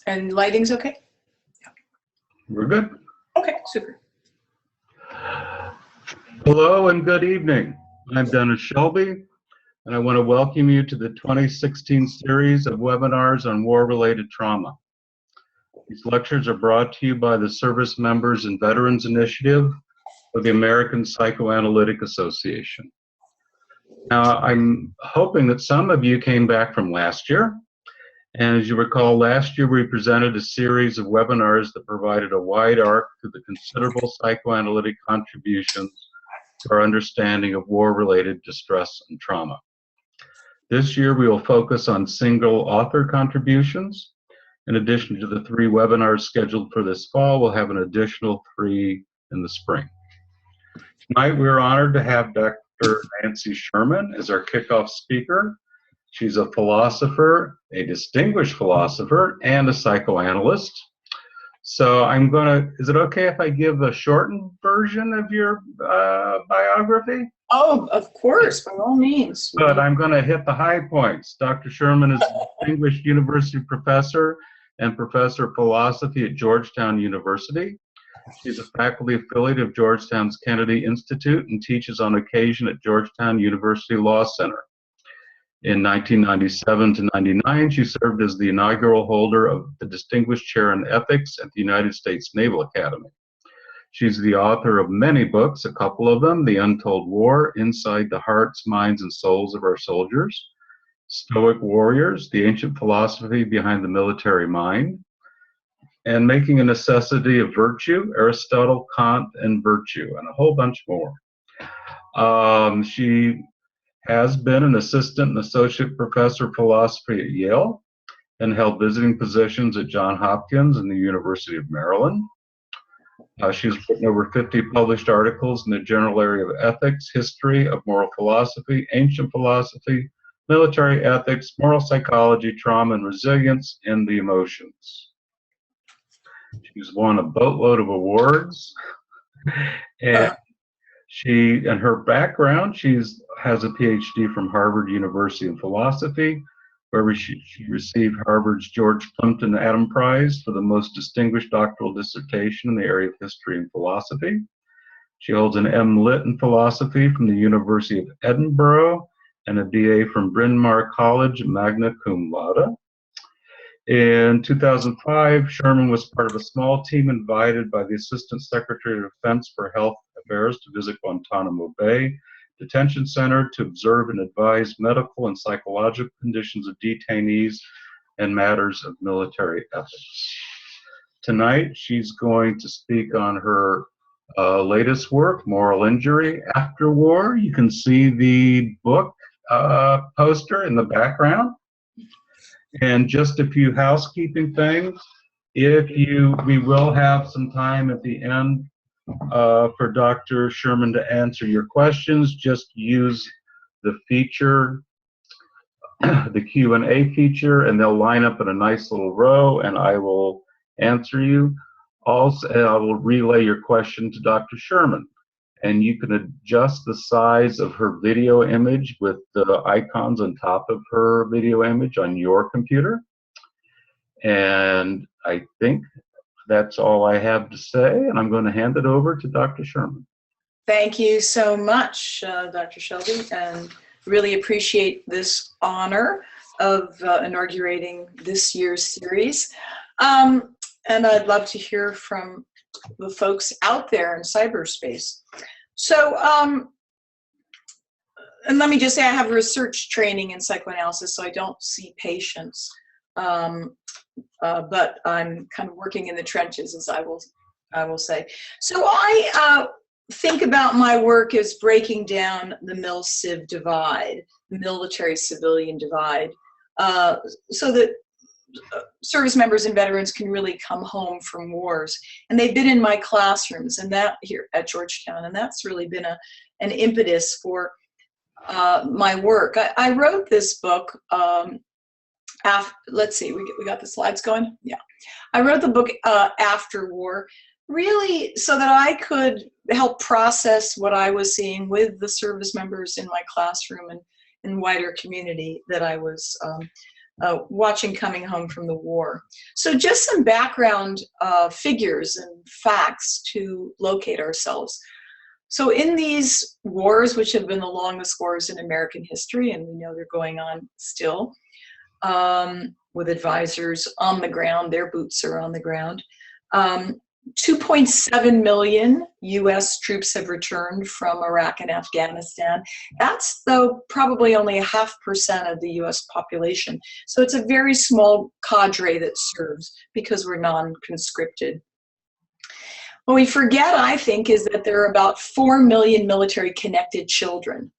And lighting's okay? We're good. Okay, super. Hello and good evening. I'm Donna Shelby, and I want to welcome you to the 2016 series of webinars on war-related trauma. These lectures are brought to you by the Service Members and Veterans Initiative of the American Psychoanalytic Association. Now, I'm hoping that some of you came back from last year. And as you recall, last year we presented a series of webinars that provided a wide arc to the considerable psychoanalytic contributions to our understanding of war-related distress and trauma. This year we will focus on single author contributions. In addition to the 3 webinars scheduled for this fall, we'll have an additional 3 in the spring. Tonight we're honored to have Dr. Nancy Sherman as our kickoff speaker. She's a philosopher, a distinguished philosopher, and a psychoanalyst. So is it okay if I give a shortened version of your biography? Oh, of course, by all means. But I'm going to hit the high points. Dr. Sherman is a distinguished university professor and professor of philosophy at Georgetown University. She's a faculty affiliate of Georgetown's Kennedy Institute and teaches on occasion at Georgetown University Law Center. In 1997 to 99, she served as the inaugural holder of the Distinguished Chair in Ethics at the United States Naval Academy. She's the author of many books, a couple of them, The Untold War, Inside the Hearts, Minds, and Souls of Our Soldiers, Stoic Warriors, The Ancient Philosophy Behind the Military Mind, and Making a Necessity of Virtue, Aristotle, Kant, and Virtue, and a whole bunch more. She has been an assistant and associate professor of philosophy at Yale and held visiting positions at Johns Hopkins and the University of Maryland. She's written over 50 published articles in the general area of ethics, history of moral philosophy, ancient philosophy, military ethics, moral psychology, trauma and resilience, and the emotions. She's won a boatload of awards, and her background, she has a Ph.D. from Harvard University in philosophy, where she received Harvard's George Plimpton Adam Prize for the most distinguished doctoral dissertation in the area of history and philosophy. She holds an M.Lit in philosophy from the University of Edinburgh and a B.A. from Bryn Mawr College, magna cum laude. In 2005, Sherman was part of a small team invited by the Assistant Secretary of Defense for Health Affairs to visit Guantanamo Bay Detention Center to observe and advise medical and psychological conditions of detainees and matters of military ethics. Tonight, she's going to speak on her latest work, Moral Injury, Afterwar. You can see the book poster in the background. And just a few housekeeping things. We will have some time at the end for Dr. Sherman to answer your questions. Just use the feature, the Q&A feature, and they'll line up in a nice little row, and I will answer you. Also, I will relay your question to Dr. Sherman. And you can adjust the size of her video image with the icons on top of her video image on your computer. And I think that's all I have to say, and I'm going to hand it over to Dr. Sherman. Thank you so much, Dr. Shelby, and really appreciate this honor of inaugurating this year's series. And I'd love to hear from the folks out there in cyberspace. So, and let me just say I have research training in psychoanalysis, so I don't see patients, but I'm kind of working in the trenches, as I will say. So I think about my work as breaking down the mil-civ divide, the military-civilian divide, so that service members and veterans can really come home from wars. And they've been in my classrooms and that here at Georgetown, and that's really been an impetus for my work. I wrote this book, let's see, we got the slides going? Yeah. I wrote the book Afterwar, really so that I could help process what I was seeing with the service members in my classroom and in wider community that I was watching Coming Home from the War. So just some background figures and facts to locate ourselves. So in these wars, which have been the longest wars in American history, and we know they're going on still, with advisors on the ground, their boots are on the ground. 2.7 million US troops have returned from Iraq and Afghanistan. That's, though, probably only 0.5% of the US population. So it's a very small cadre that serves because we're non-conscripted. What we forget, I think, is that there are about 4 million military connected children.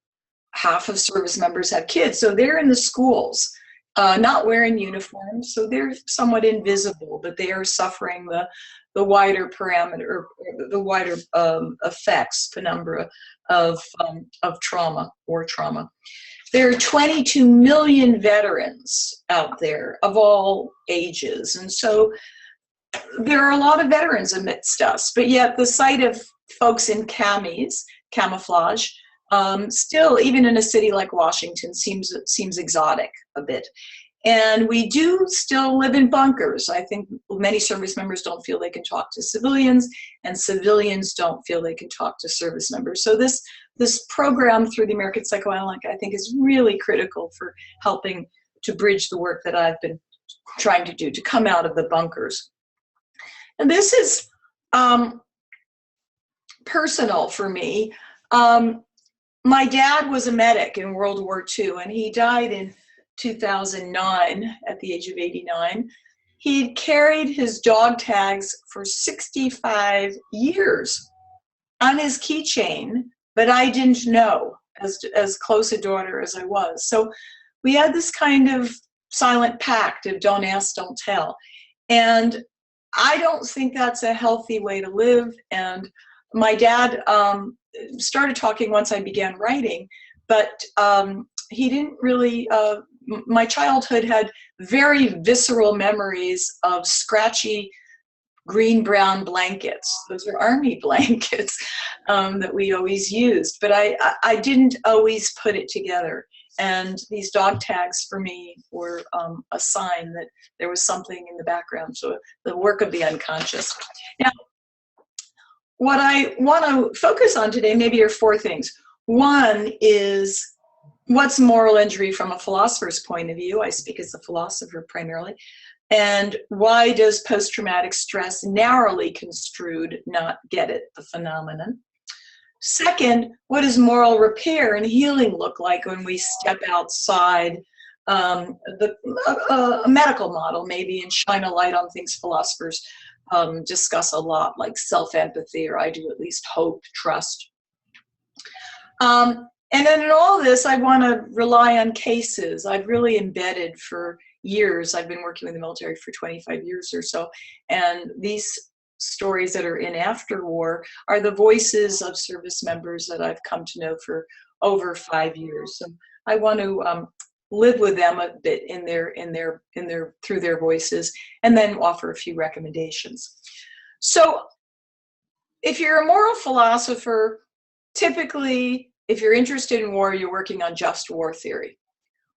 Half of service members have kids, so they're in the schools, not wearing uniforms, so they're somewhat invisible, but they are suffering the wider parameter, the wider effects, penumbra of trauma, war trauma. There are 22 million veterans out there of all ages, and so there are a lot of veterans amidst us, but yet the sight of folks in camouflage, still, even in a city like Washington, seems exotic a bit. And we do still live in bunkers. I think many service members don't feel they can talk to civilians, and civilians don't feel they can talk to service members. So this program through the American Psychoanalytic, I think, is really critical for helping to bridge the work that I've been trying to do, to come out of the bunkers. And this is personal for me. My dad was a medic in World War II, and he died in 2009 at the age of 89. He'd carried his dog tags for 65 years on his keychain, but I didn't know, as close a daughter as I was. So we had this kind of silent pact of don't ask, don't tell. And I don't think that's a healthy way to live. And my dad started talking once I began writing, but he didn't really, my childhood had very visceral memories of scratchy green-brown blankets. Those are army blankets that we always used, but I didn't always put it together. And these dog tags for me were a sign that there was something in the background, so the work of the unconscious. Now, what I want to focus on today maybe are 4 things. One is, what's moral injury from a philosopher's point of view? I speak as a philosopher primarily. And why does post-traumatic stress, narrowly construed, not get it, the phenomenon? Second, what does moral repair and healing look like when we step outside a medical model, maybe, and shine a light on things philosophers discuss a lot, like self-empathy, or I do at least hope, trust. And then in all this, I want to rely on cases. I've really embedded for years. I've been working with the military for 25 years or so, and these stories that are in Afterwar are the voices of service members that I've come to know for over 5 years. So I want to live with them a bit through their voices, and then offer a few recommendations. So if you're a moral philosopher, typically, if you're interested in war, you're working on just war theory.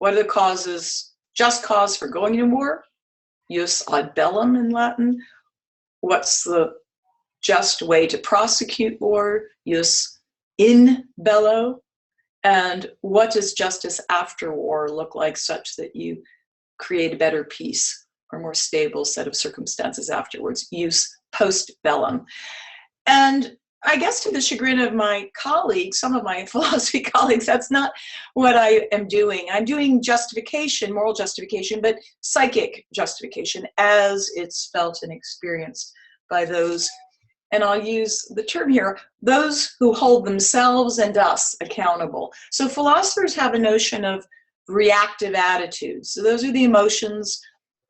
What are the causes, just cause for going to war? Jus ad bellum in Latin. What's the just way to prosecute war? Jus in bello. And what does justice after war look like, such that you create a better peace or more stable set of circumstances afterwards? Jus post bellum. And I guess to the chagrin of my colleagues, some of my philosophy colleagues, that's not what I am doing. I'm doing justification, moral justification, but psychic justification as it's felt and experienced by those, and I'll use the term here, those who hold themselves and us accountable. So philosophers have a notion of reactive attitudes. So those are the emotions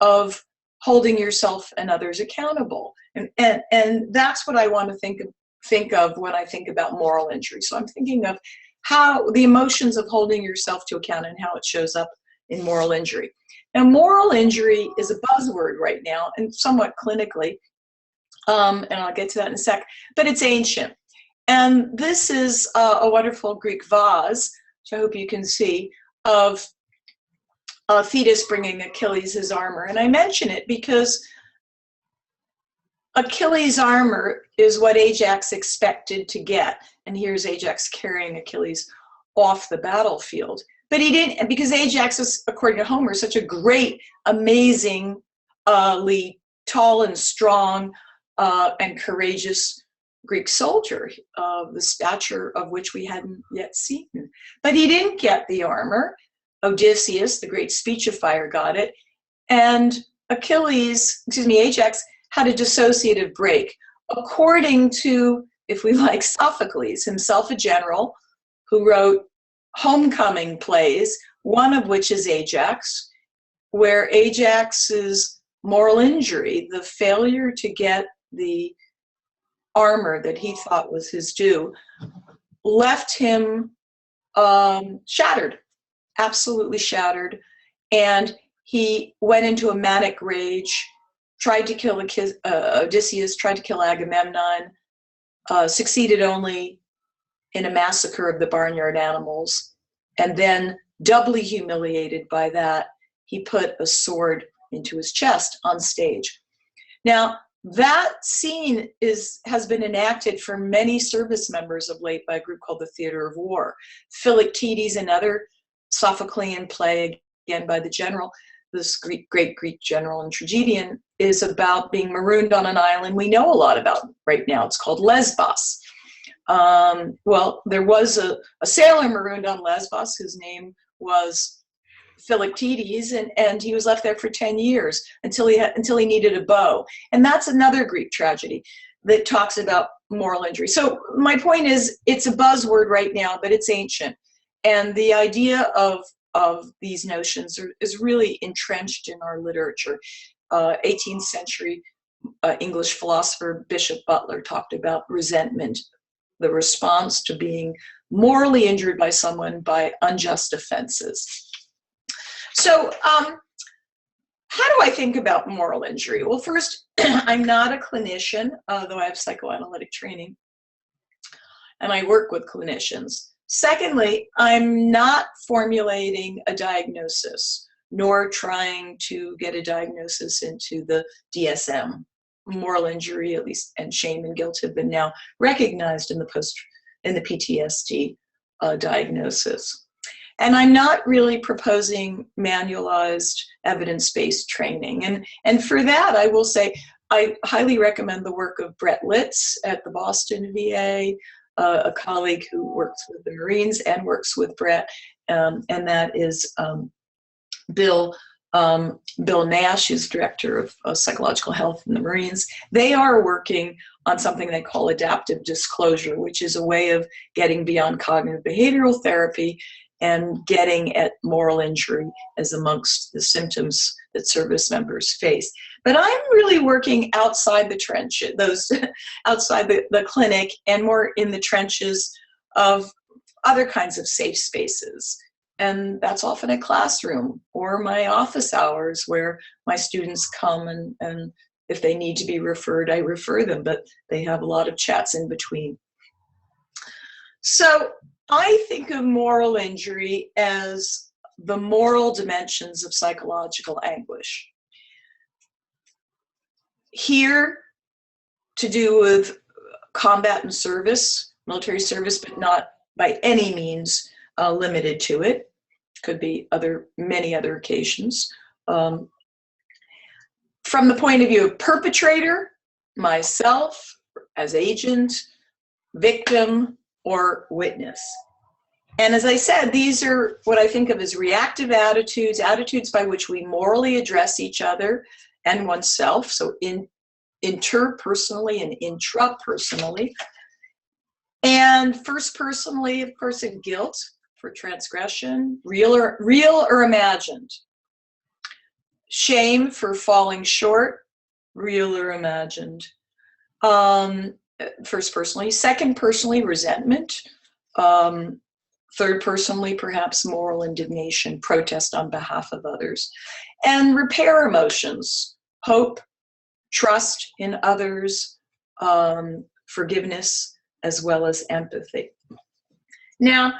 of holding yourself and others accountable. And that's what I want to think of when I think about moral injury. So I'm thinking of how the emotions of holding yourself to account and how it shows up in moral injury. Now, moral injury is a buzzword right now, and somewhat clinically, and I'll get to that in a sec, but it's ancient. And this is a wonderful Greek vase, which I hope you can see, of Thetis bringing Achilles his armor. And I mention it because Achilles' armor is what Ajax expected to get. And here's Ajax carrying Achilles off the battlefield. But he didn't, because Ajax is, according to Homer, such a great, amazingly tall and strong and courageous Greek soldier, the stature of which we hadn't yet seen. But he didn't get the armor. Odysseus, the great speechifier, got it. And Ajax had a dissociative break. According to, if we like, Sophocles, himself a general who wrote homecoming plays, one of which is Ajax, where Ajax's moral injury, the failure to get the armor that he thought was his due, left him shattered, absolutely shattered. And he went into a manic rage, tried to kill Odysseus, tried to kill Agamemnon, succeeded only in a massacre of the barnyard animals. And then, doubly humiliated by that, he put a sword into his chest on stage. Now, that scene has been enacted for many service members of late by a group called the Theater of War. Philoctetes, another Sophoclean play, again by the general, this great Greek general and tragedian, is about being marooned on an island we know a lot about right now. It's called Lesbos. Well, there was a sailor marooned on Lesbos whose name was Philoctetes, and he was left there for 10 years until he needed a bow. And that's another Greek tragedy that talks about moral injury. So my point is, it's a buzzword right now, but it's ancient. And the idea of these notions is really entrenched in our literature. 18th century English philosopher Bishop Butler talked about resentment, the response to being morally injured by someone by unjust offenses. So how do I think about moral injury? Well, first, I'm not a clinician, though I have psychoanalytic training, and I work with clinicians. Secondly, I'm not formulating a diagnosis, nor trying to get a diagnosis into the DSM. Moral injury, at least, and shame and guilt have been now recognized in the PTSD diagnosis. And I'm not really proposing manualized evidence-based training. And for that, I will say, I highly recommend the work of Brett Litz at the Boston VA, a colleague who works with the Marines and works with Brett, and that is Bill Nash, who's director of psychological health in the Marines. They are working on something they call adaptive disclosure, which is a way of getting beyond cognitive behavioral therapy and getting at moral injury as amongst the symptoms that service members face. But I'm really working outside the trenches, outside the clinic, and more in the trenches of other kinds of safe spaces. And that's often a classroom or my office hours where my students come and if they need to be referred, I refer them, but they have a lot of chats in between. So I think of moral injury as the moral dimensions of psychological anguish. Here, to do with combat and service, military service, but not by any means limited to it. Could be many other occasions. From the point of view of perpetrator, myself as agent, victim, or witness. And as I said, these are what I think of as reactive attitudes, attitudes by which we morally address each other and oneself, so interpersonally and intrapersonally. And first personally, of course, in guilt for transgression, real or imagined. Shame for falling short, real or imagined. First personally. Second personally, resentment. Third personally, perhaps moral indignation, protest on behalf of others. And repair emotions, hope, trust in others, forgiveness, as well as empathy. Now,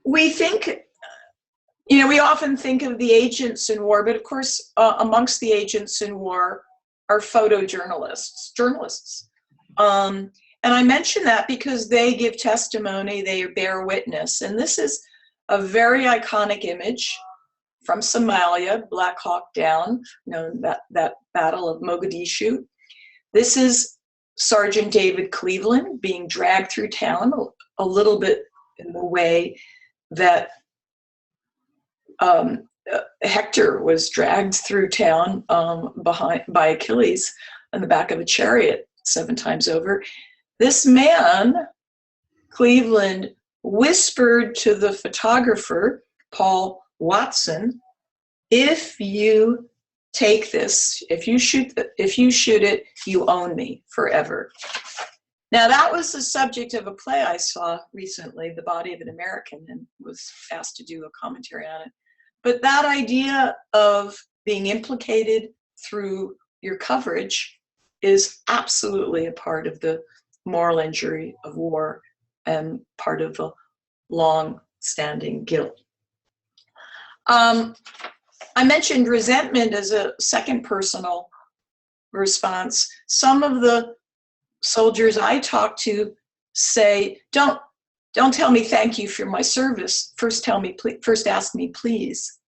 we think You know, we often think of the agents in war, but of course, amongst the agents in war are photojournalists, journalists. And I mention that because they give testimony, they bear witness. And this is a very iconic image from Somalia, Black Hawk Down, you know, that Battle of Mogadishu. This is Sergeant David Cleveland being dragged through town a little bit in the way that Hector was dragged through town by Achilles on the back of a chariot 7 times over. This man, Cleveland, whispered to the photographer, Paul Watson, if you take this, if you shoot it, you own me forever. Now, that was the subject of a play I saw recently, The Body of an American, and was asked to do a commentary on it. But that idea of being implicated through your coverage is absolutely a part of the moral injury of war and part of the long-standing guilt. I mentioned resentment as a second personal response. Some of the soldiers I talk to say, don't tell me thank you for my service. First ask me please.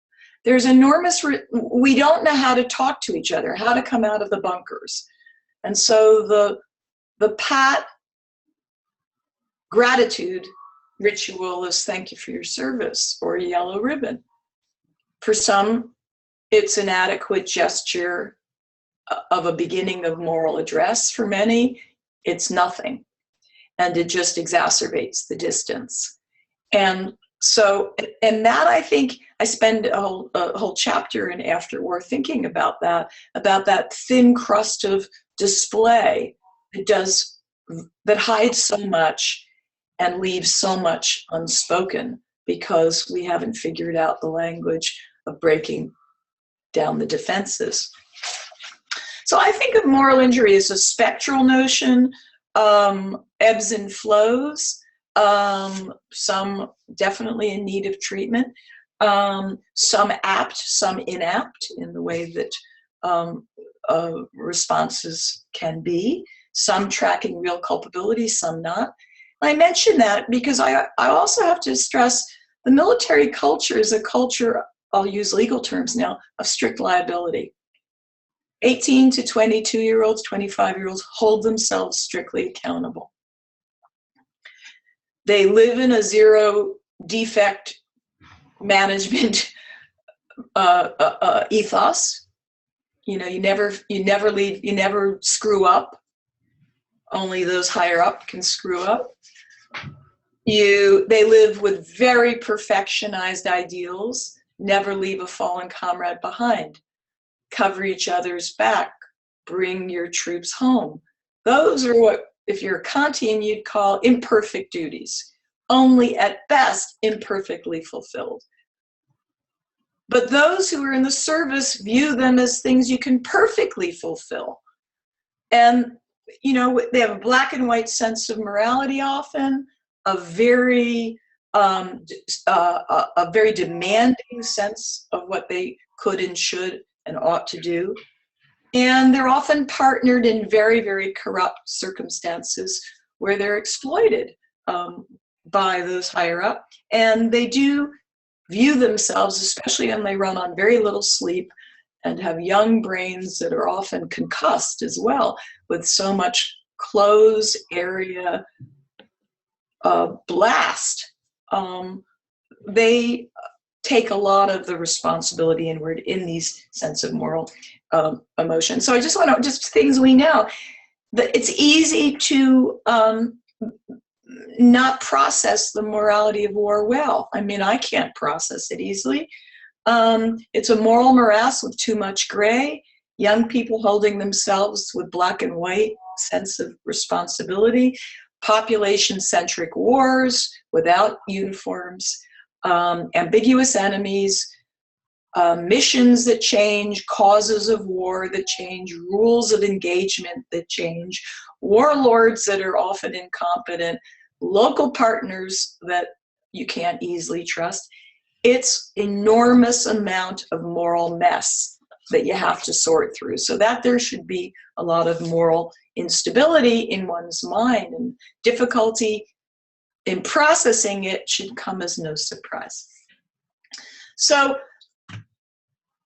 There's enormous, we don't know how to talk to each other, how to come out of the bunkers. And so the pat gratitude ritual is thank you for your service, or a yellow ribbon. For some, it's an adequate gesture of a beginning of moral address. For many, it's nothing. And it just exacerbates the distance. And so, and that, I think, I spend a whole chapter in Afterwar thinking about that thin crust of display that hides so much and leaves so much unspoken because we haven't figured out the language of breaking down the defenses. So I think of moral injury as a spectral notion, ebbs and flows, some definitely in need of treatment, some apt, some inapt in the way that responses can be, some tracking real culpability, some not. I mention that because I also have to stress the military culture is a culture, I'll use legal terms now, of strict liability. 18 to 22-year-olds, 25-year-olds hold themselves strictly accountable. They live in a zero defect management ethos. You know, you never leave, you never screw up. Only those higher up can screw up. They live with very perfectionized ideals, never leave a fallen comrade behind, cover each other's back, bring your troops home. Those are what, if you're a Kantian, you'd call imperfect duties, only at best imperfectly fulfilled. But those who are in the service view them as things you can perfectly fulfill. And, you know, they have a black and white sense of morality often, a very demanding sense of what they could and should and ought to do. And they're often partnered in very, very corrupt circumstances where they're exploited by those higher up. And they do view themselves, especially when they run on very little sleep and have young brains that are often concussed as well with so much closed area blast. They take a lot of the responsibility inward in these sense of moral emotion. So I just want to, just things we know, that it's easy to not process the morality of war well. I mean, I can't process it easily. It's a moral morass with too much gray, young people holding themselves with black and white sense of responsibility, population-centric wars without uniforms, ambiguous enemies, missions that change, causes of war that change, rules of engagement that change, warlords that are often incompetent, local partners that you can't easily trust. It's enormous amount of moral mess that you have to sort through, so that there should be a lot of moral instability in one's mind, and difficulty in processing it should come as no surprise. So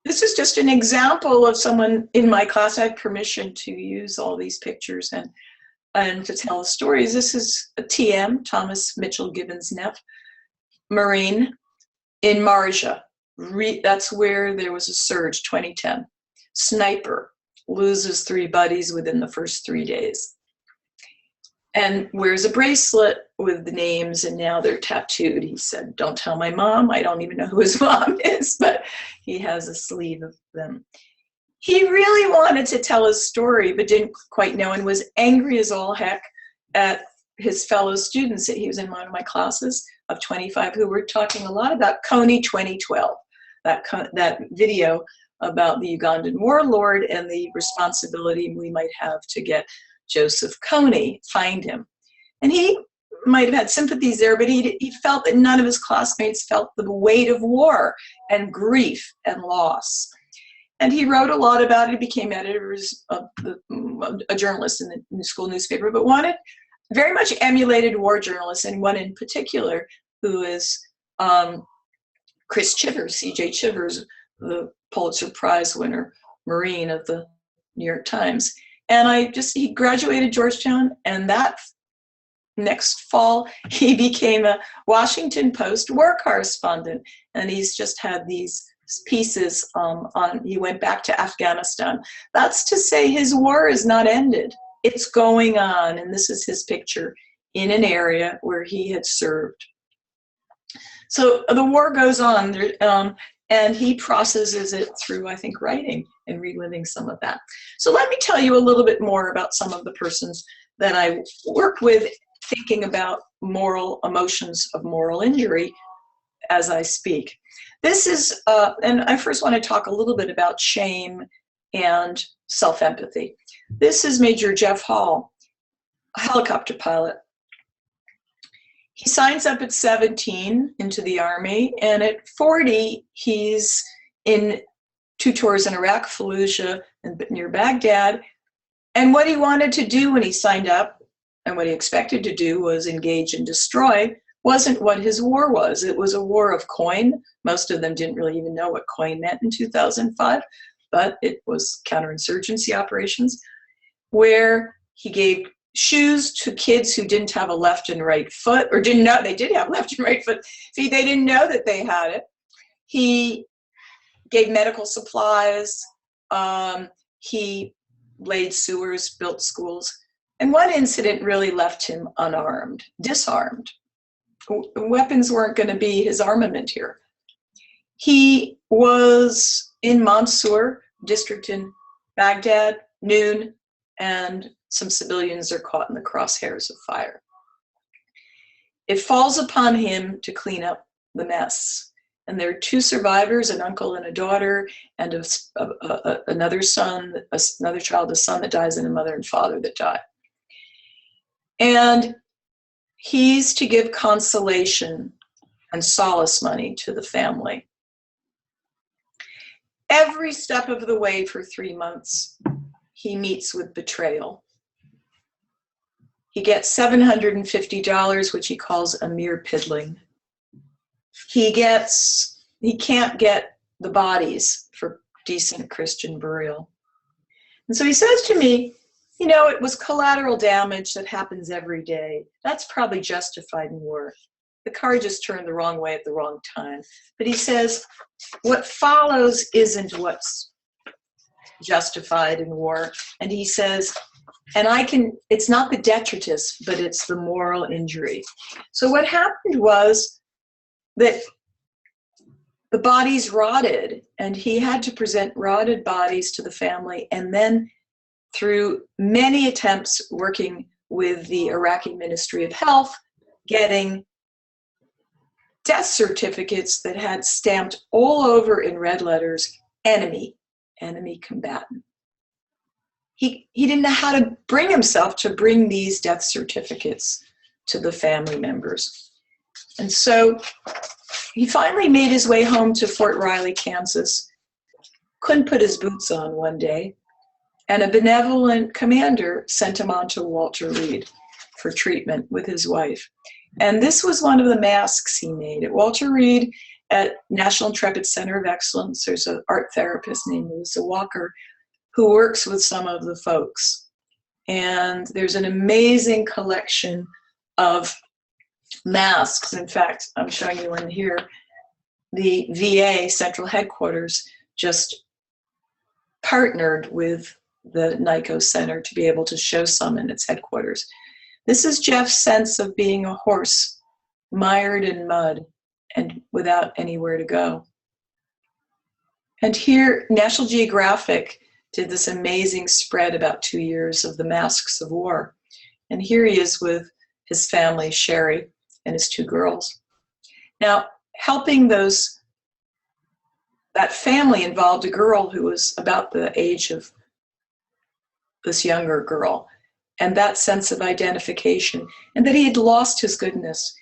this is just an example of someone in my class. I had permission to use all these pictures and to tell stories. This is a TM, Thomas Mitchell Gibbons-Neff, Marine in Marja. That's where there was a surge, 2010. Sniper, loses 3 buddies within the first 3 days. And wears a bracelet with the names, and now they're tattooed. He said, "Don't tell my mom." I don't even know who his mom is, but he has a sleeve of them. He really wanted to tell his story, but didn't quite know, and was angry as all heck at his fellow students. He was in one of my classes of 25 who were talking a lot about NICOE 2012, that video about the Ugandan warlord and the responsibility we might have to get Joseph Kony, find him. And he might have had sympathies there, but he felt that none of his classmates felt the weight of war and grief and loss. And he wrote a lot about it. He became editor of a journalist in the school newspaper, but very much emulated war journalists, and one in particular who is Chris Chivers, C.J. Chivers, the Pulitzer Prize winner, Marine of the New York Times. And he graduated Georgetown, and that next fall, he became a Washington Post war correspondent. And he's just had these pieces he went back to Afghanistan. That's to say his war is not ended. It's going on. And this is his picture in an area where he had served. So the war goes on, and he processes it through, I think, writing and reliving some of that. So let me tell you a little bit more about some of the persons that I work with, thinking about moral emotions of moral injury as I speak. This is, and I first want to talk a little bit about shame and self-empathy. This is Major Jeff Hall, a helicopter pilot. He signs up at 17 into the Army, and at 40, he's in 2 tours in Iraq, Fallujah, and near Baghdad. And what he wanted to do when he signed up, and what he expected to do, was engage and destroy, wasn't what his war was. It was a war of coin. Most of them didn't really even know what coin meant in 2005, but it was counterinsurgency operations, where he gave shoes to kids who didn't have a left and right foot, or didn't know they did have left and right foot. See, they didn't know that they had it. He gave medical supplies. He laid sewers, built schools. And one incident really left him unarmed, disarmed. Weapons weren't going to be his armament here. He was in Mansour district in Baghdad, noon, and some civilians are caught in the crosshairs of fire. It falls upon him to clean up the mess. And there are 2 survivors, an uncle and a daughter, and another son, another child, a son that dies, and a mother and father that die. And he's to give consolation and solace money to the family. Every step of the way for 3 months, he meets with betrayal. He gets $750, which he calls a mere piddling. He can't get the bodies for decent Christian burial. And so he says to me, it was collateral damage that happens every day. That's probably justified in war. The car just turned the wrong way at the wrong time. But he says, what follows isn't what's justified in war. And he says, it's not the detritus, but it's the moral injury. So what happened was that the bodies rotted, and he had to present rotted bodies to the family, and then through many attempts working with the Iraqi Ministry of Health, getting death certificates that had stamped all over in red letters, enemy combatant. He didn't know how to bring himself to bring these death certificates to the family members. And so he finally made his way home to Fort Riley, Kansas. Couldn't put his boots on one day, and a benevolent commander sent him on to Walter Reed for treatment with his wife. And this was one of the masks he made. At Walter Reed, at National Intrepid Center of Excellence, there's an art therapist named Melissa Walker who works with some of the folks. And there's an amazing collection of masks. In fact, I'm showing you one here. The VA Central Headquarters just partnered with the NICOE Center to be able to show some in its headquarters. This is Jeff's sense of being a horse, mired in mud and without anywhere to go. And here, National Geographic did this amazing spread about 2 years of the masks of war. And here he is with his family, Sherry, and his 2 girls. Now, helping that family involved a girl who was about the age of this younger girl, and that sense of identification, and that he had lost his goodness.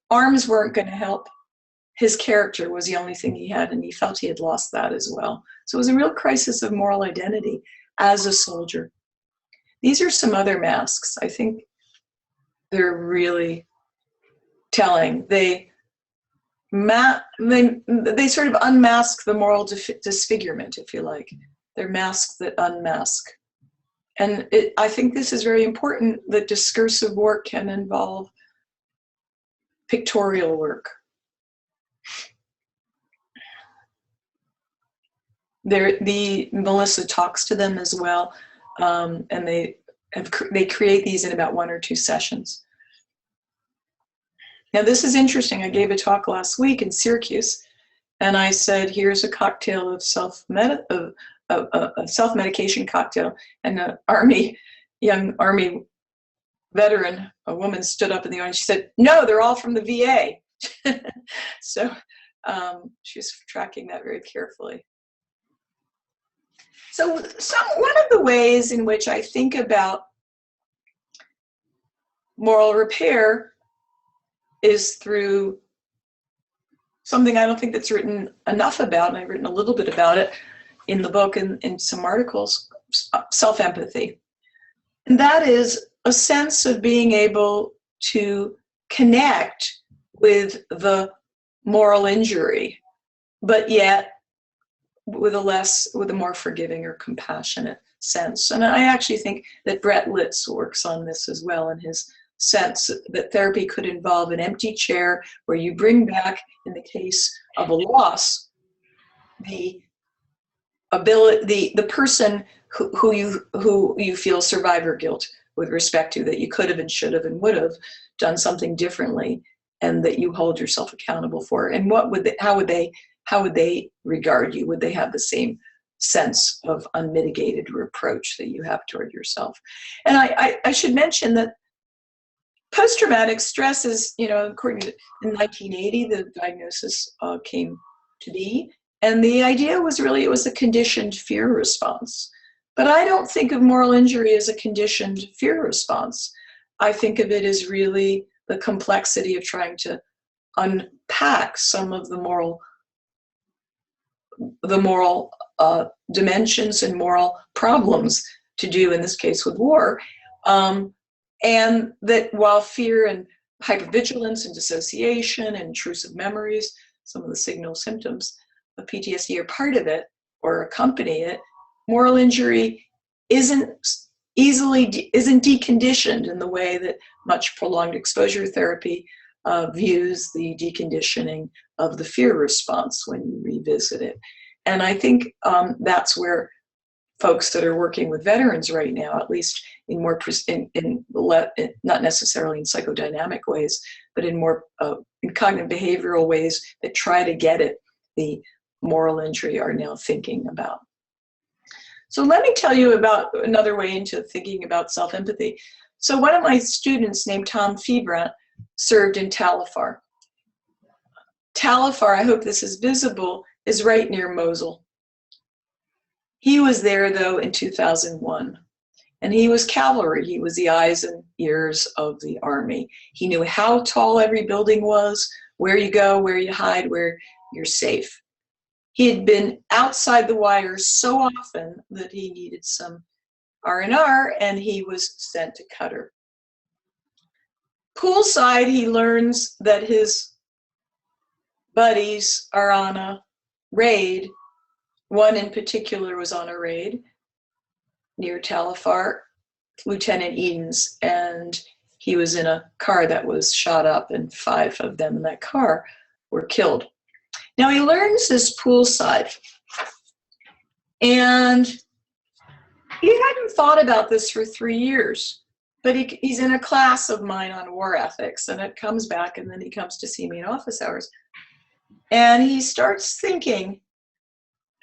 Arms weren't going to help. His character was the only thing he had, and he felt he had lost that as well. So it was a real crisis of moral identity as a soldier. These are some other masks. I think they're really telling. They sort of unmask the moral disfigurement, if you like. They're masks that unmask. And I think this is very important, that discursive work can involve pictorial work. Melissa talks to them as well, and they create these in about 1 or 2 sessions. Now this is interesting. I gave a talk last week in Syracuse, and I said, here's a cocktail of a self-medication cocktail, and an young Army veteran, a woman, stood up in the audience. She said, no, they're all from the VA. So she was tracking that very carefully. So one of the ways in which I think about moral repair is through something I don't think that's written enough about, and I've written a little bit about it in the book and in some articles, self-empathy. And that is a sense of being able to connect with the moral injury, but yet with a more forgiving or compassionate sense. And I actually think that Brett Litz works on this as well, in his sense that therapy could involve an empty chair where you bring back, in the case of a loss, the person who you feel survivor guilt with respect to, that you could have and should have and would have done something differently, and that you hold yourself accountable for. And how would they regard you? Would they have the same sense of unmitigated reproach that you have toward yourself? And I should mention that post-traumatic stress is, according to, in 1980, the diagnosis came to be, and the idea was really it was a conditioned fear response. But I don't think of moral injury as a conditioned fear response. I think of it as really the complexity of trying to unpack some of the moral dimensions and moral problems to do, in this case with war. And that while fear and hypervigilance and dissociation and intrusive memories, some of the signal symptoms of PTSD are part of it or accompany it, moral injury isn't deconditioned in the way that much prolonged exposure therapy views the deconditioning of the fear response when you revisit it. And I think that's where folks that are working with veterans right now, at least in more not necessarily in psychodynamic ways, but in more in cognitive behavioral ways that try to get at the moral injury, are now thinking about. So let me tell you about another way into thinking about self-empathy. So one of my students named Tom Febrant served in Tal Afar. Tal Afar, I hope this is visible, is right near Mosul. He was there, though, in 2001. And he was cavalry. He was the eyes and ears of the army. He knew how tall every building was, where you go, where you hide, where you're safe. He had been outside the wires so often that he needed some R&R, and he was sent to Qatar. Poolside, he learns that his buddies are on a raid. One in particular was on a raid near Tal Afar, Lieutenant Eden's, and he was in a car that was shot up, and 5 of them in that car were killed. Now he learns this poolside, and he hadn't thought about this for 3 years, but he's in a class of mine on war ethics, and it comes back, and then he comes to see me in office hours. And he starts thinking,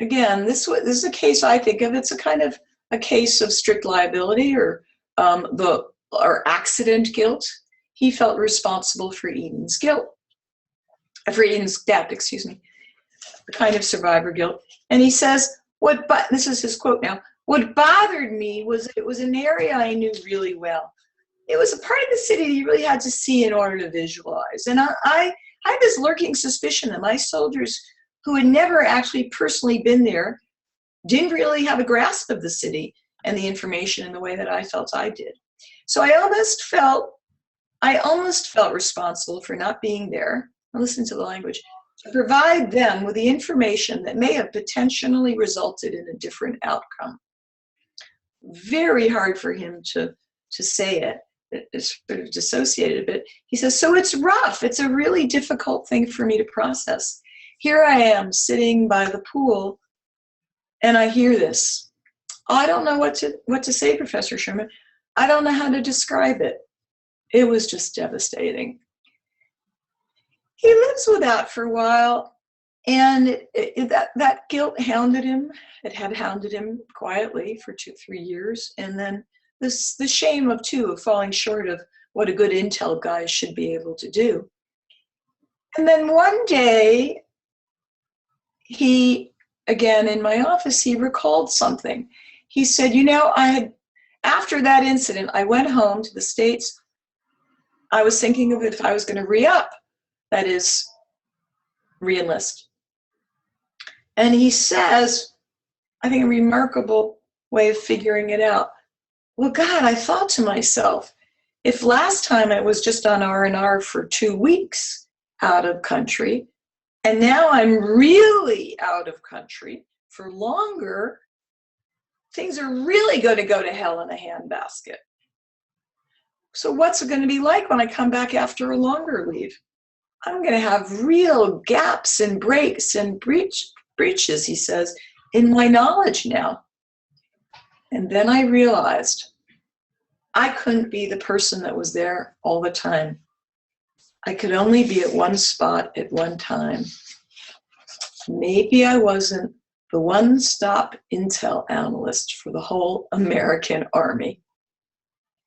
again, this is a case I think of, it's a kind of a case of strict liability or accident guilt. He felt responsible for Eden's guilt, for Eden's death, excuse me, a kind of survivor guilt. And he says, this is his quote now, what bothered me was it was an area I knew really well. It was a part of the city that you really had to see in order to visualize. And I had this lurking suspicion that my soldiers who had never actually personally been there didn't really have a grasp of the city and the information in the way that I felt I did. So I almost felt responsible for not being there. Listen to the language. To provide them with the information that may have potentially resulted in a different outcome. Very hard for him to say it. It's sort of dissociated a bit. He says, so it's rough. It's a really difficult thing for me to process. Here I am sitting by the pool, and I hear this. I don't know what to say, Professor Sherman. I don't know how to describe it. It was just devastating. He lives with that for a while, and that guilt hounded him. It had hounded him quietly for 2-3 years, and then the shame of falling short of what a good intel guy should be able to do. And then one day, he, again in my office, he recalled something. He said, after that incident, I went home to the States. I was thinking of if I was going to re-up, that is, re-enlist. And he says, I think a remarkable way of figuring it out. Well, God, I thought to myself, if last time I was just on R&R for 2 weeks out of country, and now I'm really out of country for longer, things are really going to go to hell in a handbasket. So what's it going to be like when I come back after a longer leave? I'm going to have real gaps and breaks and breaches, he says, in my knowledge now. And then I realized I couldn't be the person that was there all the time. I could only be at one spot at one time. Maybe I wasn't the one-stop intel analyst for the whole American Army.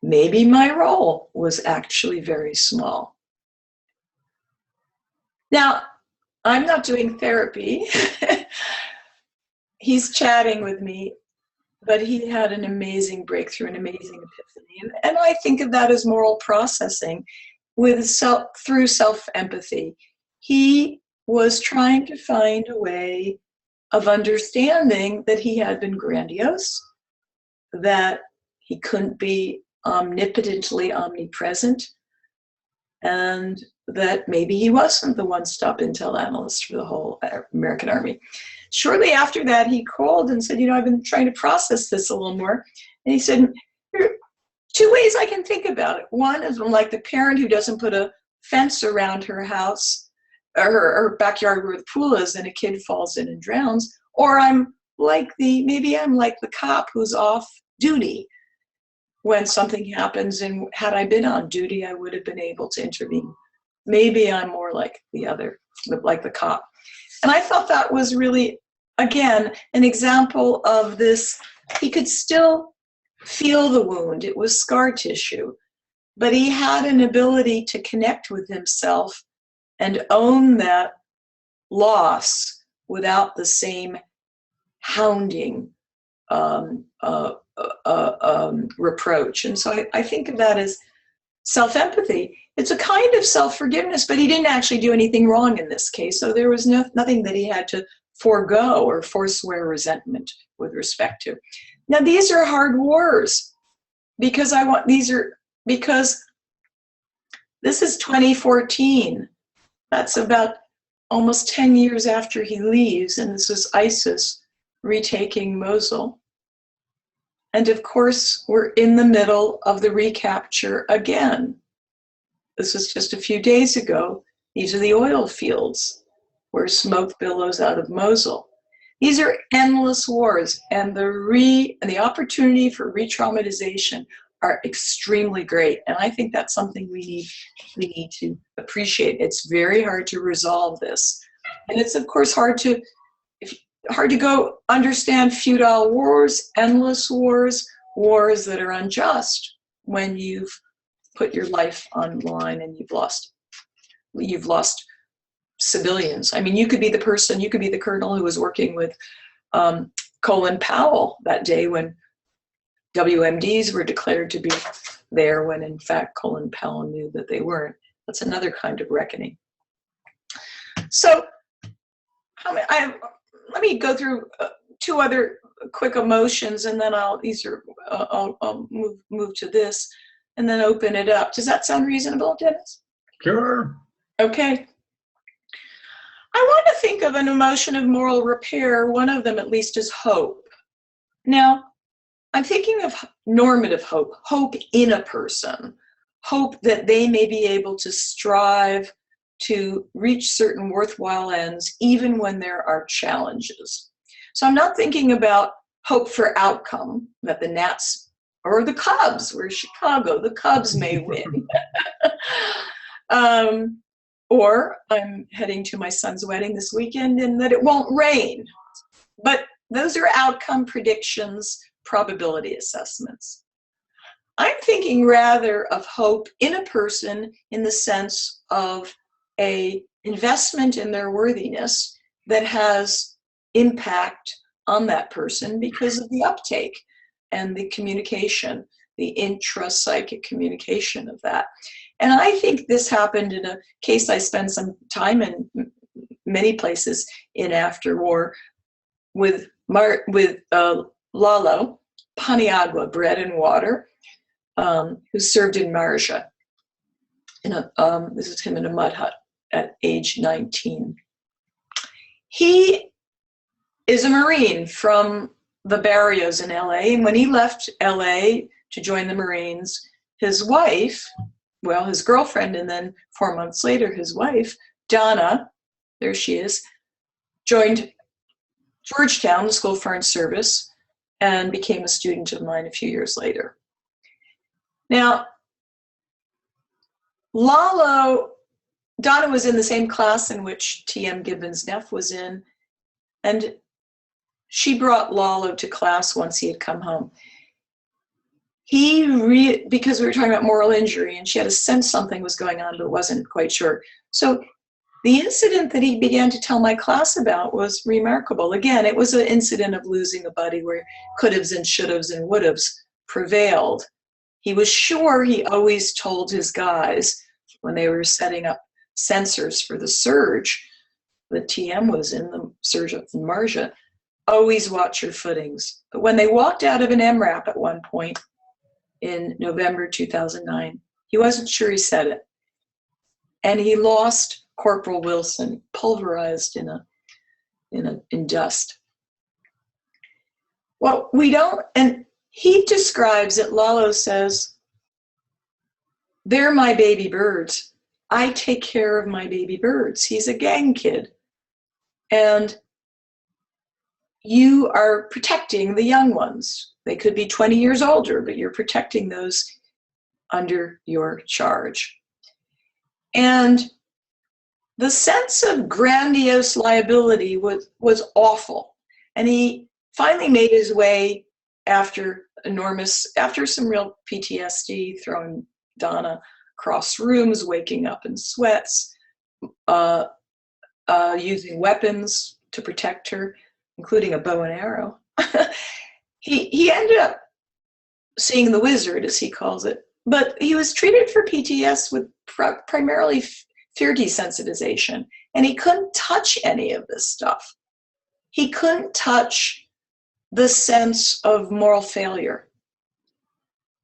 Maybe my role was actually very small. Now, I'm not doing therapy. He's chatting with me, but he had an amazing breakthrough, an amazing epiphany. And I think of that as moral processing through self-empathy. He was trying to find a way of understanding that he had been grandiose, that he couldn't be omnipotently omnipresent, and that maybe he wasn't the one-stop intel analyst for the whole American Army. Shortly after that, he called and said, I've been trying to process this a little more. And he said, there are 2 ways I can think about it. One is I'm like the parent who doesn't put a fence around her house or her backyard where the pool is, and a kid falls in and drowns. Or maybe I'm like the cop who's off duty when something happens, and had I been on duty, I would have been able to intervene. Maybe I'm more like the other, like the cop. And I thought that was really, again, an example of this. He could still feel the wound. It was scar tissue, but he had an ability to connect with himself and own that loss without the same hounding reproach. And so I think of that as self-empathy. It's a kind of self-forgiveness, but he didn't actually do anything wrong in this case. So there was nothing that he had to forego or forswear resentment with respect to. Now, these are hard wars because because this is 2014. That's about almost 10 years after he leaves, and this is ISIS retaking Mosul. And of course, we're in the middle of the recapture again. This was just a few days ago. These are the oil fields where smoke billows out of Mosul. These are endless wars, and the opportunity for re-traumatization are extremely great. And I think that's something we need to appreciate. It's very hard to resolve this. And it's of course hard to go understand feudal wars, endless wars, wars that are unjust when you've put your life on the line and you've lost civilians. I mean, you could be the colonel who was working with Colin Powell that day when WMDs were declared to be there, when in fact Colin Powell knew that they weren't. That's another kind of reckoning. So let me go through two other quick emotions, and then I'll move to this and then open it up. Does that sound reasonable, Dennis? Sure. Okay. I want to think of an emotion of moral repair. One of them, at least, is hope. Now, I'm thinking of normative hope, hope in a person, hope that they may be able to strive to reach certain worthwhile ends, even when there are challenges. So I'm not thinking about hope for outcome, that the Nats or the Cubs, we're Chicago, the Cubs may win. Or I'm heading to my son's wedding this weekend and that it won't rain. But those are outcome predictions, probability assessments. I'm thinking rather of hope in a person in the sense of a investment in their worthiness that has impact on that person because of the uptake and the communication, the intrapsychic communication of that. And I think this happened in a case I spent some time in many places in Afterwar with Lalo, Panyagua, bread and water, who served in Marja. This is him in a mud hut at age 19. He is a Marine from the barrios in LA, and when he left LA to join the Marines, his wife, well, his girlfriend, and then 4 months later, his wife, Donna, there she is, joined Georgetown, the School of Foreign Service, and became a student of mine a few years later. Now, Donna was in the same class in which T.M. Gibbons-Neff was in, and she brought Lalo to class once he had come home. Because we were talking about moral injury, and she had a sense something was going on, but wasn't quite sure. So the incident that he began to tell my class about was remarkable. Again, it was an incident of losing a buddy where could-haves and should-haves and would-haves prevailed. He was sure he always told his guys when they were setting up sensors for the surge, the TM was in the surge of Marja, always watch your footings. But when they walked out of an MRAP at one point in November 2009, he wasn't sure he said it. And he lost Corporal Wilson, pulverized in dust. Well, we don't, and he describes it, Lalo says, they're my baby birds. I take care of my baby birds. He's a gang kid. And you are protecting the young ones. They could be 20 years older, but you're protecting those under your charge. And the sense of grandiose liability was awful. And he finally made his way after some real PTSD, throwing Donna across rooms, waking up in sweats, using weapons to protect her, including a bow and arrow. He ended up seeing the wizard, as he calls it. But he was treated for PTS with primarily fear desensitization, and he couldn't touch any of this stuff. He couldn't touch the sense of moral failure.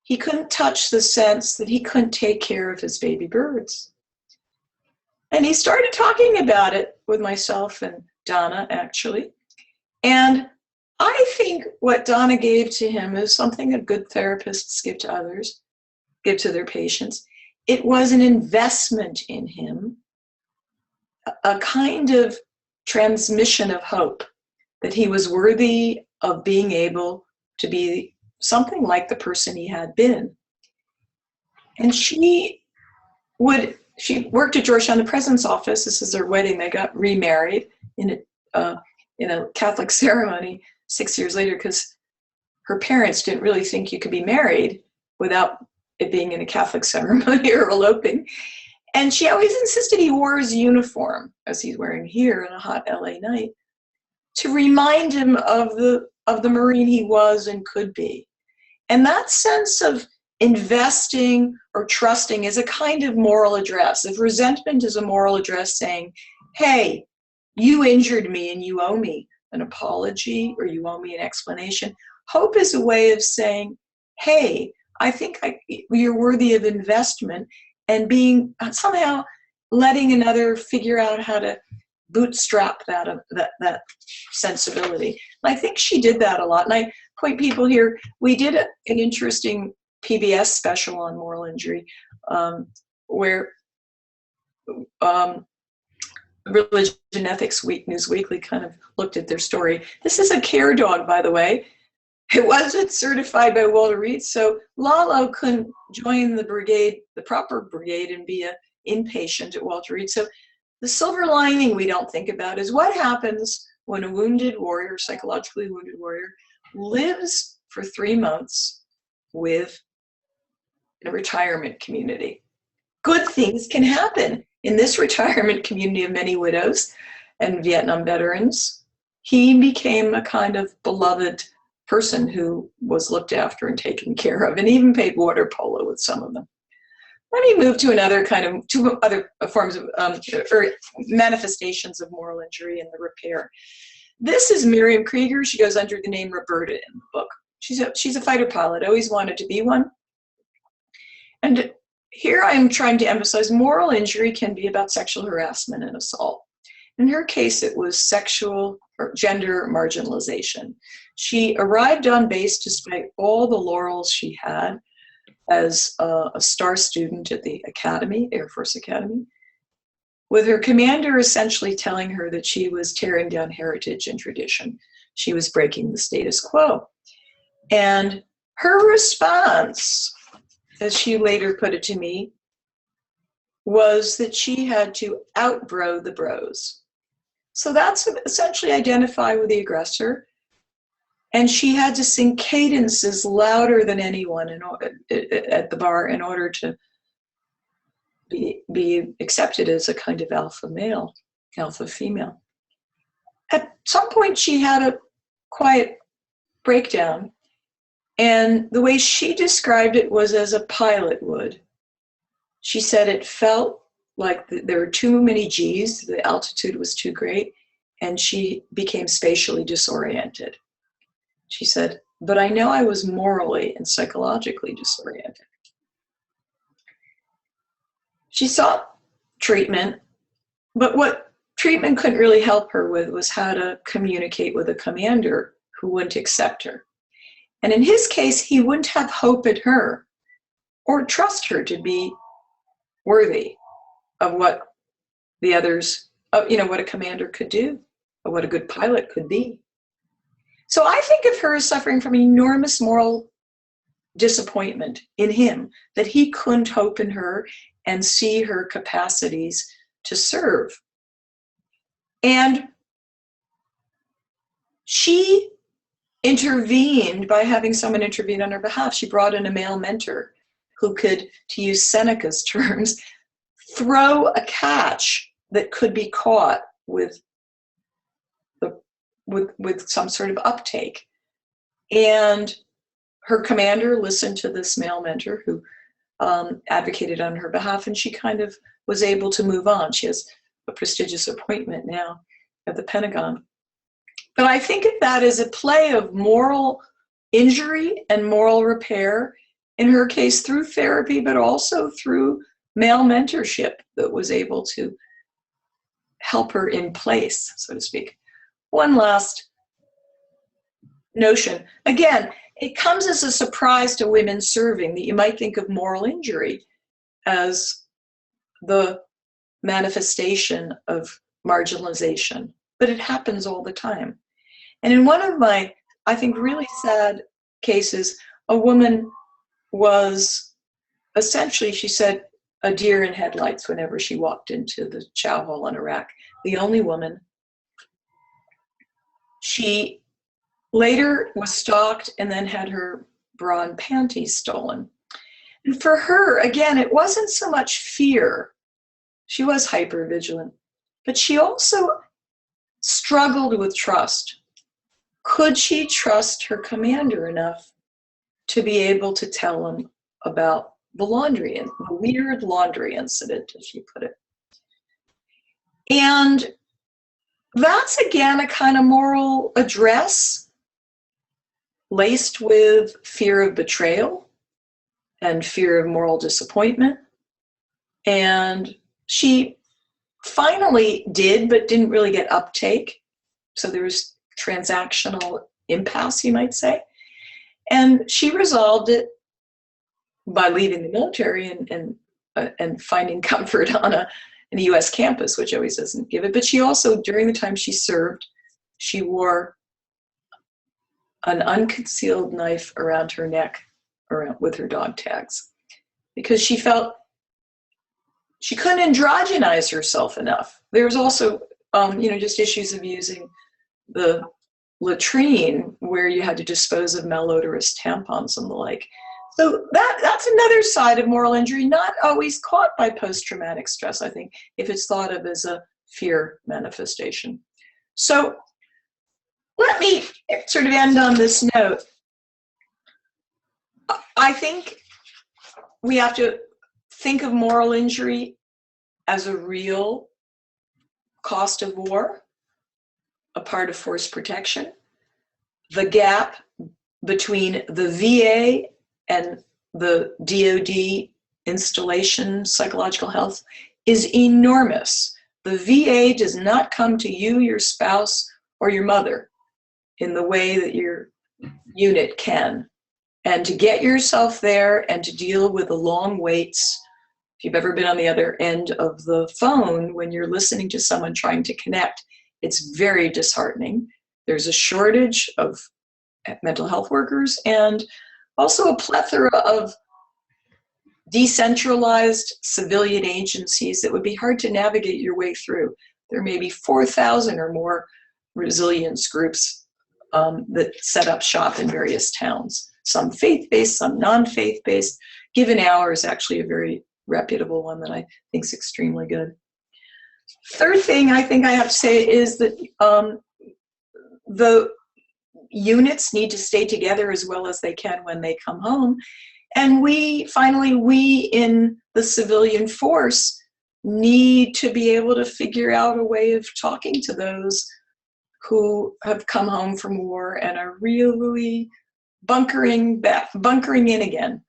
He couldn't touch the sense that he couldn't take care of his baby birds. And he started talking about it with myself and Donna, actually. And I think what Donna gave to him is something that good therapists give to others, give to their patients. It was an investment in him, a kind of transmission of hope that he was worthy of being able to be something like the person he had been. And she worked at Georgetown, the president's office. This is their wedding. They got remarried in a Catholic ceremony 6 years later, because her parents didn't really think you could be married without it being in a Catholic ceremony or eloping. And she always insisted he wore his uniform, as he's wearing here on a hot LA night, to remind him of the Marine he was and could be. And that sense of investing or trusting is a kind of moral address. If resentment is a moral address saying, hey, you injured me and you owe me an apology, or you owe me an explanation, hope is a way of saying, hey, I think you're worthy of investment, and being somehow letting another figure out how to bootstrap that sensibility. And I think she did that a lot. And I point people here, we did an interesting PBS special on moral injury, where Religion Ethics News Weekly kind of looked at their story. This is a care dog, by the way. It wasn't certified by Walter Reed, so Lalo couldn't join the brigade, the proper brigade, and be an inpatient at Walter Reed. So the silver lining we don't think about is what happens when a wounded warrior, psychologically wounded warrior, lives for 3 months with a retirement community. Good things can happen. In this retirement community of many widows and Vietnam veterans, he became a kind of beloved person who was looked after and taken care of, and even played water polo with some of them. Let me move to two other forms of or manifestations of moral injury and the repair. This is Miriam Krieger. She goes under the name Roberta in the book. She's a fighter pilot, always wanted to be one. And here I am trying to emphasize moral injury can be about sexual harassment and assault. In her case, it was sexual or gender marginalization. She arrived on base despite all the laurels she had as a star student at the academy, Air Force Academy, with her commander essentially telling her that she was tearing down heritage and tradition. She was breaking the status quo. And her response, as she later put it to me, was that she had to outbro the bros. So that's essentially identify with the aggressor. And she had to sing cadences louder than anyone at the bar in order to be accepted as a kind of alpha male, alpha female. At some point, she had a quiet breakdown. And the way she described it was as a pilot would. She said it felt like there were too many G's, the altitude was too great, and she became spatially disoriented. She said, but I know I was morally and psychologically disoriented. She sought treatment, but what treatment couldn't really help her with was how to communicate with a commander who wouldn't accept her. And in his case, he wouldn't have hope in her or trust her to be worthy of what the others, what a commander could do, or what a good pilot could be. So I think of her as suffering from enormous moral disappointment in him, that he couldn't hope in her and see her capacities to serve. And she intervened by having someone intervene on her behalf. She brought in a male mentor who could, to use Seneca's terms, throw a catch that could be caught with some sort of uptake. And her commander listened to this male mentor who advocated on her behalf, and she kind of was able to move on. She has a prestigious appointment now at the Pentagon. But I think of that as a play of moral injury and moral repair, in her case through therapy, but also through male mentorship that was able to help her in place, so to speak. One last notion. Again, it comes as a surprise to women serving that you might think of moral injury as the manifestation of marginalization, but it happens all the time. And in one of my, I think, really sad cases, a woman was essentially, she said, a deer in headlights whenever she walked into the chow hall in Iraq. The only woman. She later was stalked and then had her bra and panties stolen. And for her, again, it wasn't so much fear. She was hypervigilant, but she also struggled with trust. Could she trust her commander enough to be able to tell him about the weird laundry incident, as she put it? And that's, again, a kind of moral address laced with fear of betrayal and fear of moral disappointment. And she finally did, but didn't really get uptake. So there was transactional impasse, you might say. And she resolved it by leaving the military and finding comfort on a US campus, which always doesn't give it. But she also, during the time she served, she wore an unconcealed knife around her neck with her dog tags, because she felt she couldn't androgynize herself enough. There was also, just issues of using the latrine where you had to dispose of malodorous tampons and the like. So that's another side of moral injury, not always caught by post-traumatic stress, I think, if it's thought of as a fear manifestation. So let me sort of end on this note. I think we have to think of moral injury as a real cost of war, a part of force protection. The gap between the VA and the DoD installation, psychological health, is enormous. The VA does not come to you, your spouse, or your mother in the way that your unit can. And to get yourself there and to deal with the long waits, if you've ever been on the other end of the phone when you're listening to someone trying to connect, it's very disheartening. There's a shortage of mental health workers and also a plethora of decentralized civilian agencies that would be hard to navigate your way through. There may be 4,000 or more resilience groups that set up shop in various towns. Some faith-based, some non-faith-based. Give an Hour is actually a very reputable one that I think is extremely good. Third thing I think I have to say is that the units need to stay together as well as they can when they come home. And we in the civilian force need to be able to figure out a way of talking to those who have come home from war and are really bunkering in again,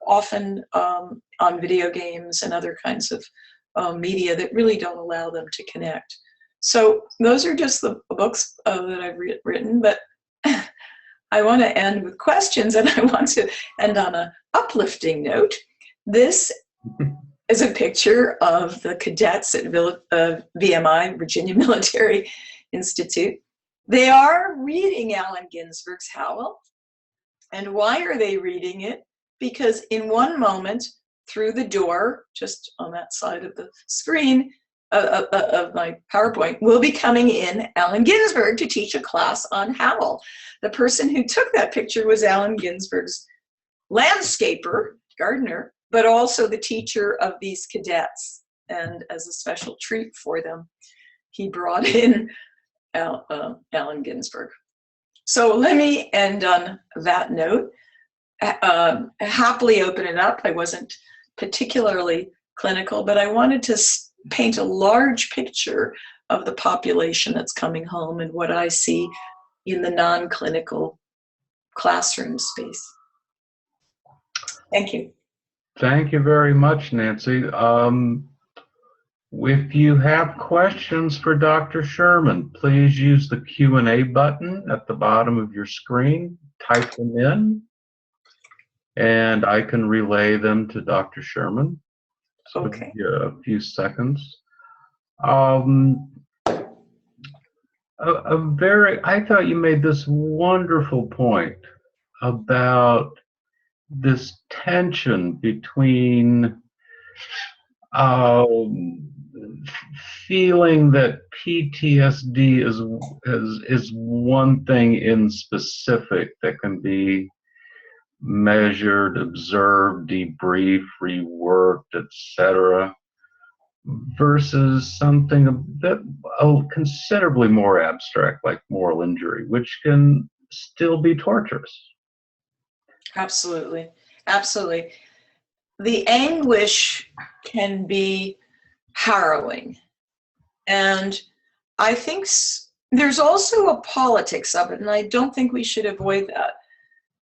often on video games and other kinds of media that really don't allow them to connect. So those are just the books that I've written, but I want to end with questions, and I want to end on an uplifting note. This is a picture of the cadets at VMI, Virginia Military Institute. They are reading Allen Ginsberg's Howl. And why are they reading it? Because in one moment, through the door, just on that side of the screen of my PowerPoint, will be coming in Allen Ginsberg to teach a class on Howl. The person who took that picture was Allen Ginsberg's landscaper, gardener, but also the teacher of these cadets. And as a special treat for them, he brought in Allen Ginsberg. So let me end on that note. Happily open it up. I wasn't particularly clinical, but I wanted to paint a large picture of the population that's coming home and what I see in the non-clinical classroom space. Thank you. Thank you very much, Nancy. If you have questions for Dr. Sherman, please use the Q&A button at the bottom of your screen. Type them in, and I can relay them to Dr. Sherman. So Okay. give you a few seconds. I thought you made this wonderful point about this tension between feeling that PTSD is one thing in specific that can be measured, observed, debriefed, reworked, etc., versus something a bit considerably more abstract, like moral injury, which can still be torturous. Absolutely. Absolutely. The anguish can be harrowing. And I think there's also a politics of it, and I don't think we should avoid that.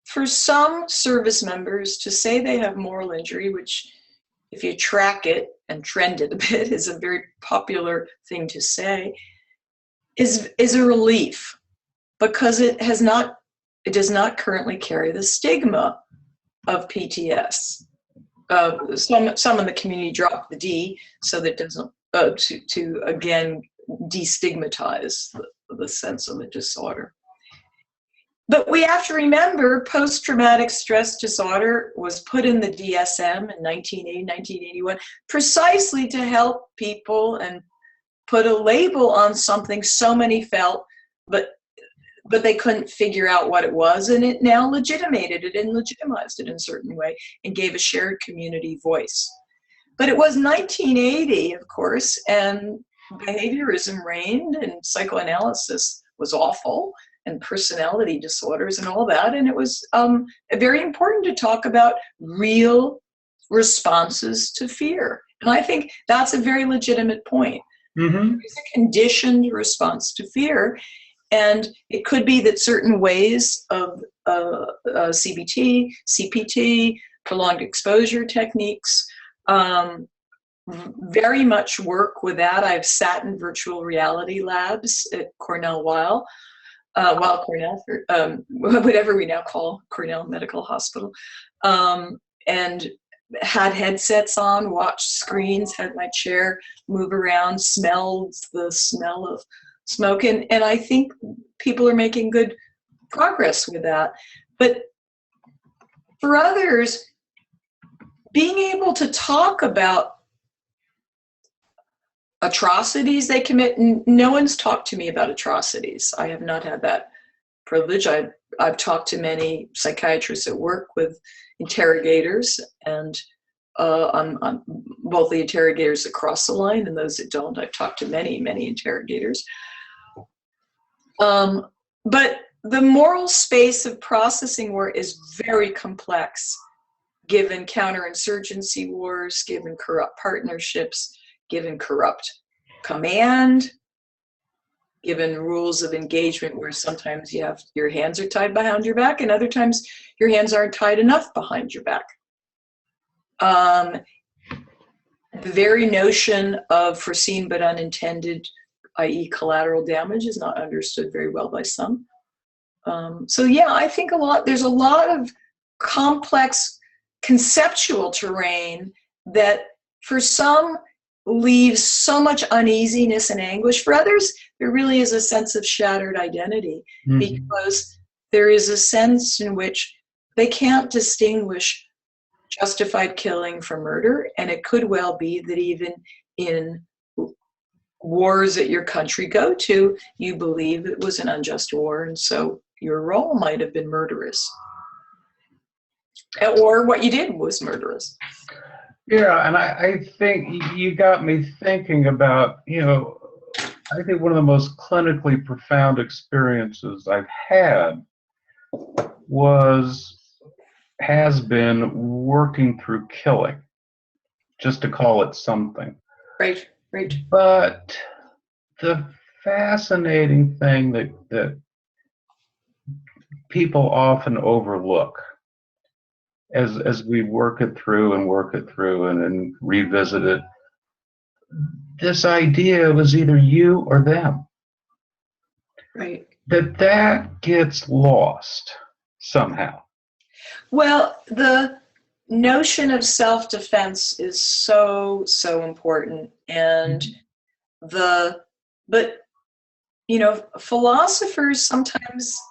For some service members to say they have moral injury, which if you track it and trend it a bit is a very popular thing to say, is a relief, because it does not currently carry the stigma of PTS. Some in the community drop the D so that doesn't to again destigmatize the sense of a disorder. But we have to remember post-traumatic stress disorder was put in the DSM in 1980, 1981, precisely to help people and put a label on something so many felt, but they couldn't figure out what it was, and it now legitimated it and legitimized it in a certain way and gave a shared community voice. But it was 1980, of course, and behaviorism reigned, and psychoanalysis was awful, and personality disorders and all that, and it was very important to talk about real responses to fear. And I think that's a very legitimate point. Mm-hmm. It's a conditioned response to fear. And it could be that certain ways of CBT, CPT, prolonged exposure techniques very much work with that. I've sat in virtual reality labs at Cornell Weill Cornell, whatever we now call Cornell Medical Hospital, and had headsets on, watched screens, had my chair move around, smelled the smell of smoke, and I think people are making good progress with that. But for others, being able to talk about atrocities they commit, no one's talked to me about atrocities. I have not had that privilege. I've talked to many psychiatrists that work with interrogators, and on both the interrogators that cross the line and those that don't. I've talked to many, many interrogators. But the moral space of processing war is very complex, given counterinsurgency wars, given corrupt partnerships, given corrupt command, given rules of engagement where sometimes you have your hands are tied behind your back and other times your hands aren't tied enough behind your back. The very notion of foreseen but unintended, i.e. collateral damage, is not understood very well by some. So yeah, I think there's a lot of complex conceptual terrain that for some leaves so much uneasiness and anguish. For others, there really is a sense of shattered identity, because there is a sense in which they can't distinguish justified killing from murder, and it could well be that even in wars that your country go to, you believe it was an unjust war, and so your role might have been murderous. Or what you did was murderous. Yeah, and I think you got me thinking about, I think one of the most clinically profound experiences I've had has been working through killing, just to call it something. Right. But the fascinating thing that people often overlook as we work it through and revisit it, this idea was either you or them. Right. That gets lost somehow. Well, the notion of self-defense is so important, and but philosophers sometimes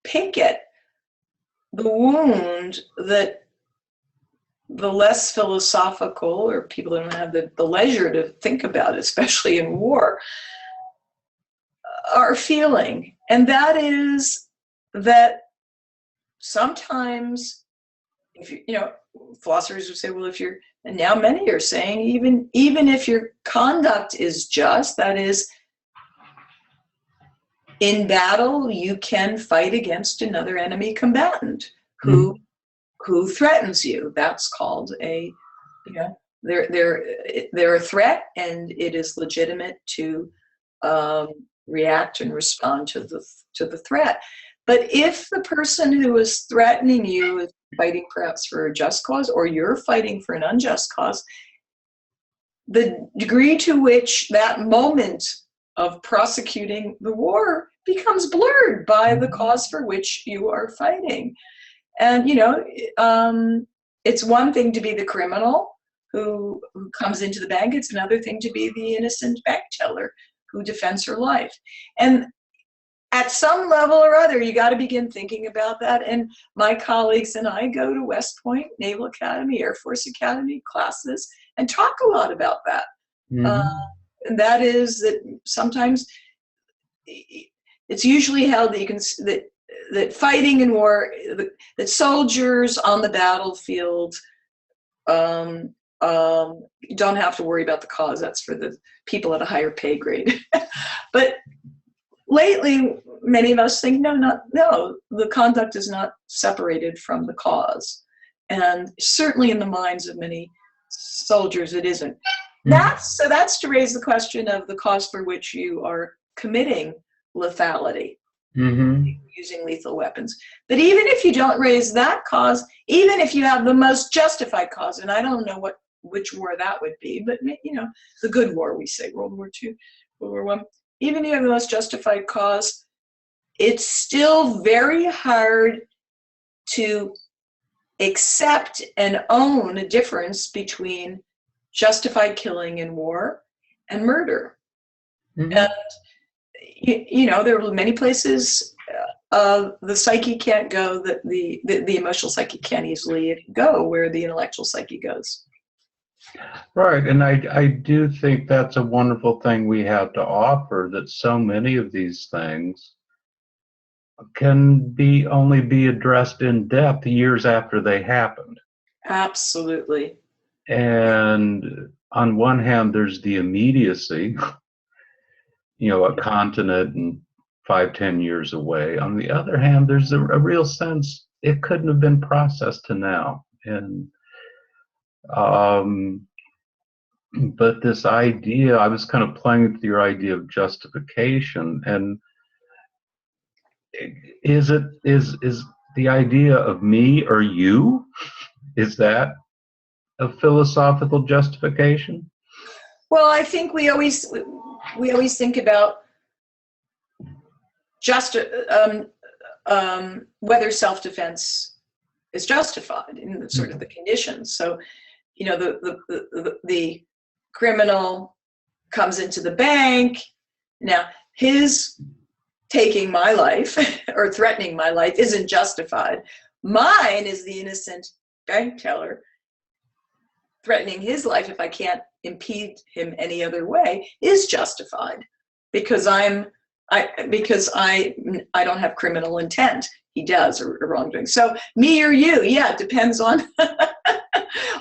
pick at the wound that the less philosophical, or people who don't have the leisure to think about, especially in war, are feeling. And that is that sometimes, if philosophers would say, well, and now many are saying, even if your conduct is just, that is, in battle, you can fight against another enemy combatant who threatens you. That's called they're a threat, and it is legitimate to react and respond to the threat. But if the person who is threatening you is fighting perhaps for a just cause, or you're fighting for an unjust cause, the degree to which that moment of prosecuting the war becomes blurred by the cause for which you are fighting. And, it's one thing to be the criminal who comes into the bank. It's another thing to be the innocent bank teller who defends her life. And at some level or other, you got to begin thinking about that. And my colleagues and I go to West Point, Naval Academy, Air Force Academy classes and talk a lot about that. And that is that sometimes it's usually held that that fighting in war, that soldiers on the battlefield don't have to worry about the cause. That's for the people at a higher pay grade. But lately, many of us think, no, the conduct is not separated from the cause. And certainly in the minds of many soldiers, it isn't. That's to raise the question of the cause for which you are committing lethality, using lethal weapons. But even if you don't raise that cause, even if you have the most justified cause, and I don't know which war that would be, but the good war, we say, World War II, World War I, even if you have the most justified cause, it's still very hard to accept and own a difference between justified killing in war and murder. And there are many places the psyche can't go, that the emotional psyche can't easily go where the intellectual psyche goes. Right, and I do think that's a wonderful thing we have to offer, that so many of these things can only be addressed in depth years after they happened. Absolutely. And on one hand, there's the immediacy, a continent and 5-10 years away. On the other hand, there's a real sense it couldn't have been processed to now. And but this idea, I was kind of playing with your idea of justification, and is the idea of me or you, is that a philosophical justification? Well, I think we always think about whether self-defense is justified in sort of the conditions. So, the criminal comes into the bank. Now, his taking my life or threatening my life isn't justified. Mine is the innocent bank teller threatening his life, if I can't impede him any other way, is justified because I don't have criminal intent. He does, or wrongdoing. So me or you, yeah, it depends on.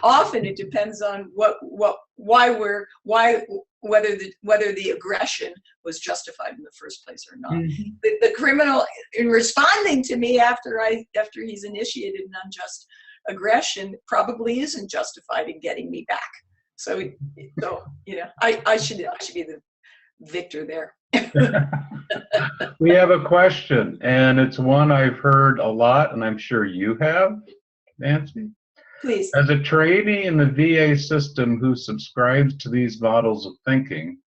Often it depends on why whether the aggression was justified in the first place or not. Mhm. The criminal, in responding to me after he's initiated an unjust aggression, probably isn't justified in getting me back. So you know, I should be the victor there. We have a question, and it's one I've heard a lot, and I'm sure you have, Nancy. Please. As a trainee in the VA system who subscribes to these models of thinking,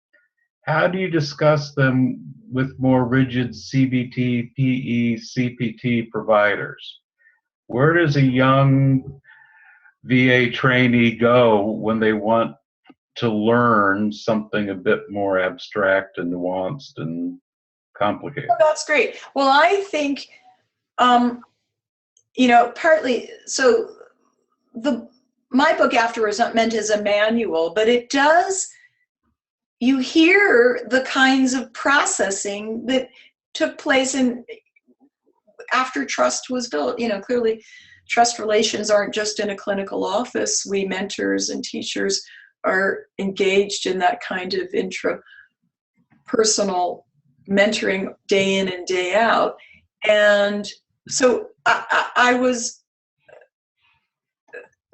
how do you discuss them with more rigid CBT, PE, CPT providers? Where does a young VA trainee go when they want to learn something a bit more abstract and nuanced and complicated? Oh, that's great. Well, I think, you know, partly, so my book Afterwar is not meant as a manual, but it does, you hear the kinds of processing that took place after trust was built. You know, clearly trust relations aren't just in a clinical office. We mentors and teachers are engaged in that kind of intrapersonal mentoring day in and day out. And so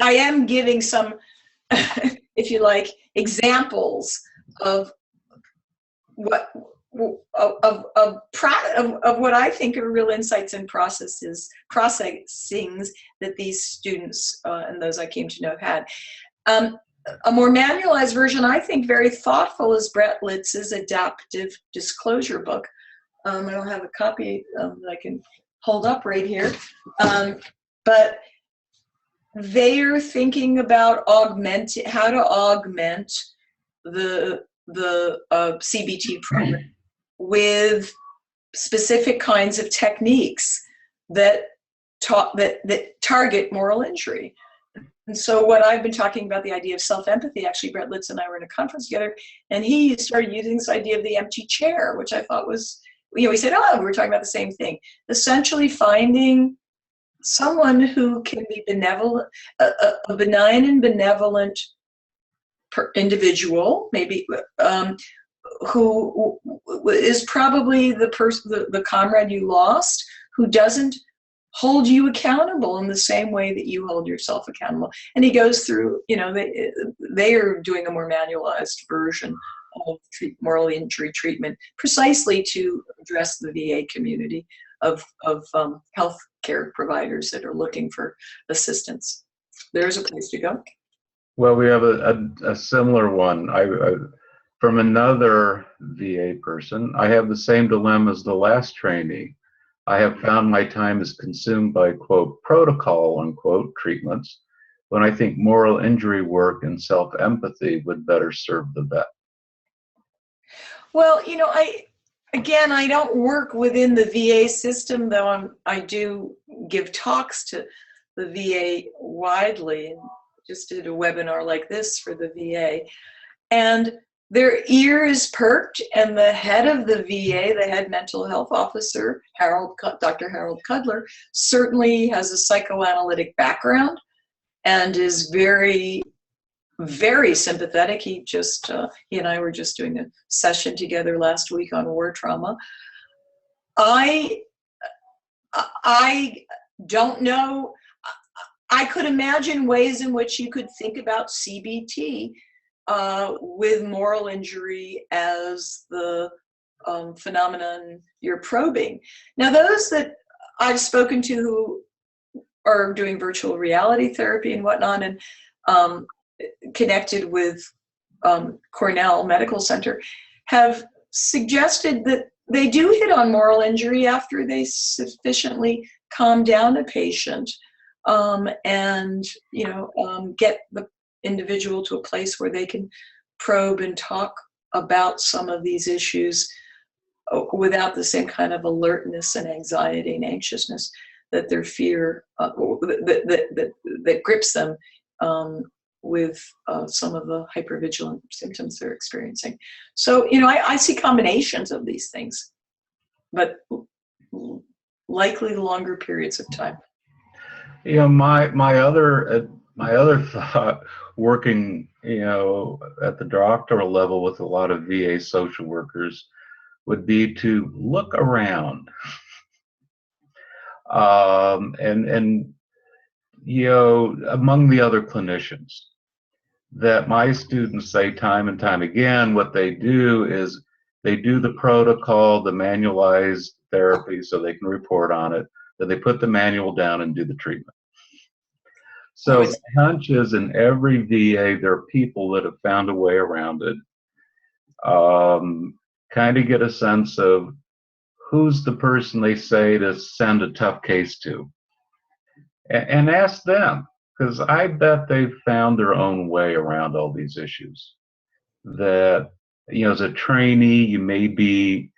I am giving some, if you like, examples of what what I think are real insights and processings that these students and those I came to know have had. A more manualized version, I think, very thoughtful, is Brett Litz's Adaptive Disclosure book. I don't have a copy that I can hold up right here, but they are thinking about how to augment the CBT program with specific kinds of techniques that target moral injury. And so what I've been talking about, the idea of self-empathy, actually Brett Litz and I were in a conference together, and he started using this idea of the empty chair, which I thought was, you know, we said, oh, we were talking about the same thing. Essentially finding someone who can be benevolent, a benign and benevolent individual, maybe, who is probably the comrade you lost, who doesn't hold you accountable in the same way that you hold yourself accountable. And he goes through, you know, they are doing a more manualized version of moral injury treatment, precisely to address the VA community of health care providers that are looking for assistance. There's a place to go. Well, we have a similar one. I from another VA person. I have the same dilemma as the last trainee. I have found my time is consumed by, quote, protocol, unquote, treatments, when I think moral injury work and self-empathy would better serve the vet. Well, you know, I don't work within the VA system, though I do give talks to the VA widely, and just did a webinar like this for the VA. And their ear is perked, and the head of the VA, the head mental health officer, Dr. Harold Cudler, certainly has a psychoanalytic background and is very, very sympathetic. He and I were just doing a session together last week on war trauma. I don't know. I could imagine ways in which you could think about CBT with moral injury as the phenomenon you're probing. Now, those that I've spoken to who are doing virtual reality therapy and whatnot, and connected with Cornell Medical Center, have suggested that they do hit on moral injury after they sufficiently calm down a patient and, you know, get the individual to a place where they can probe and talk about some of these issues without the same kind of alertness and anxiety and anxiousness that their fear that grips them with some of the hypervigilant symptoms they're experiencing. So, you know, I see combinations of these things, but likely longer periods of time. You know, my other my other thought, working, at the doctoral level with a lot of VA social workers, would be to look around, and among the other clinicians. That my students say time and time again, what they do is they do the protocol, the manualized therapy, so they can report on it. Then they put the manual down and do the treatment. So the hunch is in every VA, there are people that have found a way around it. Kind of get a sense of who's the person they say to send a tough case to, and ask them. Because I bet they've found their own way around all these issues. That, as a trainee, you may be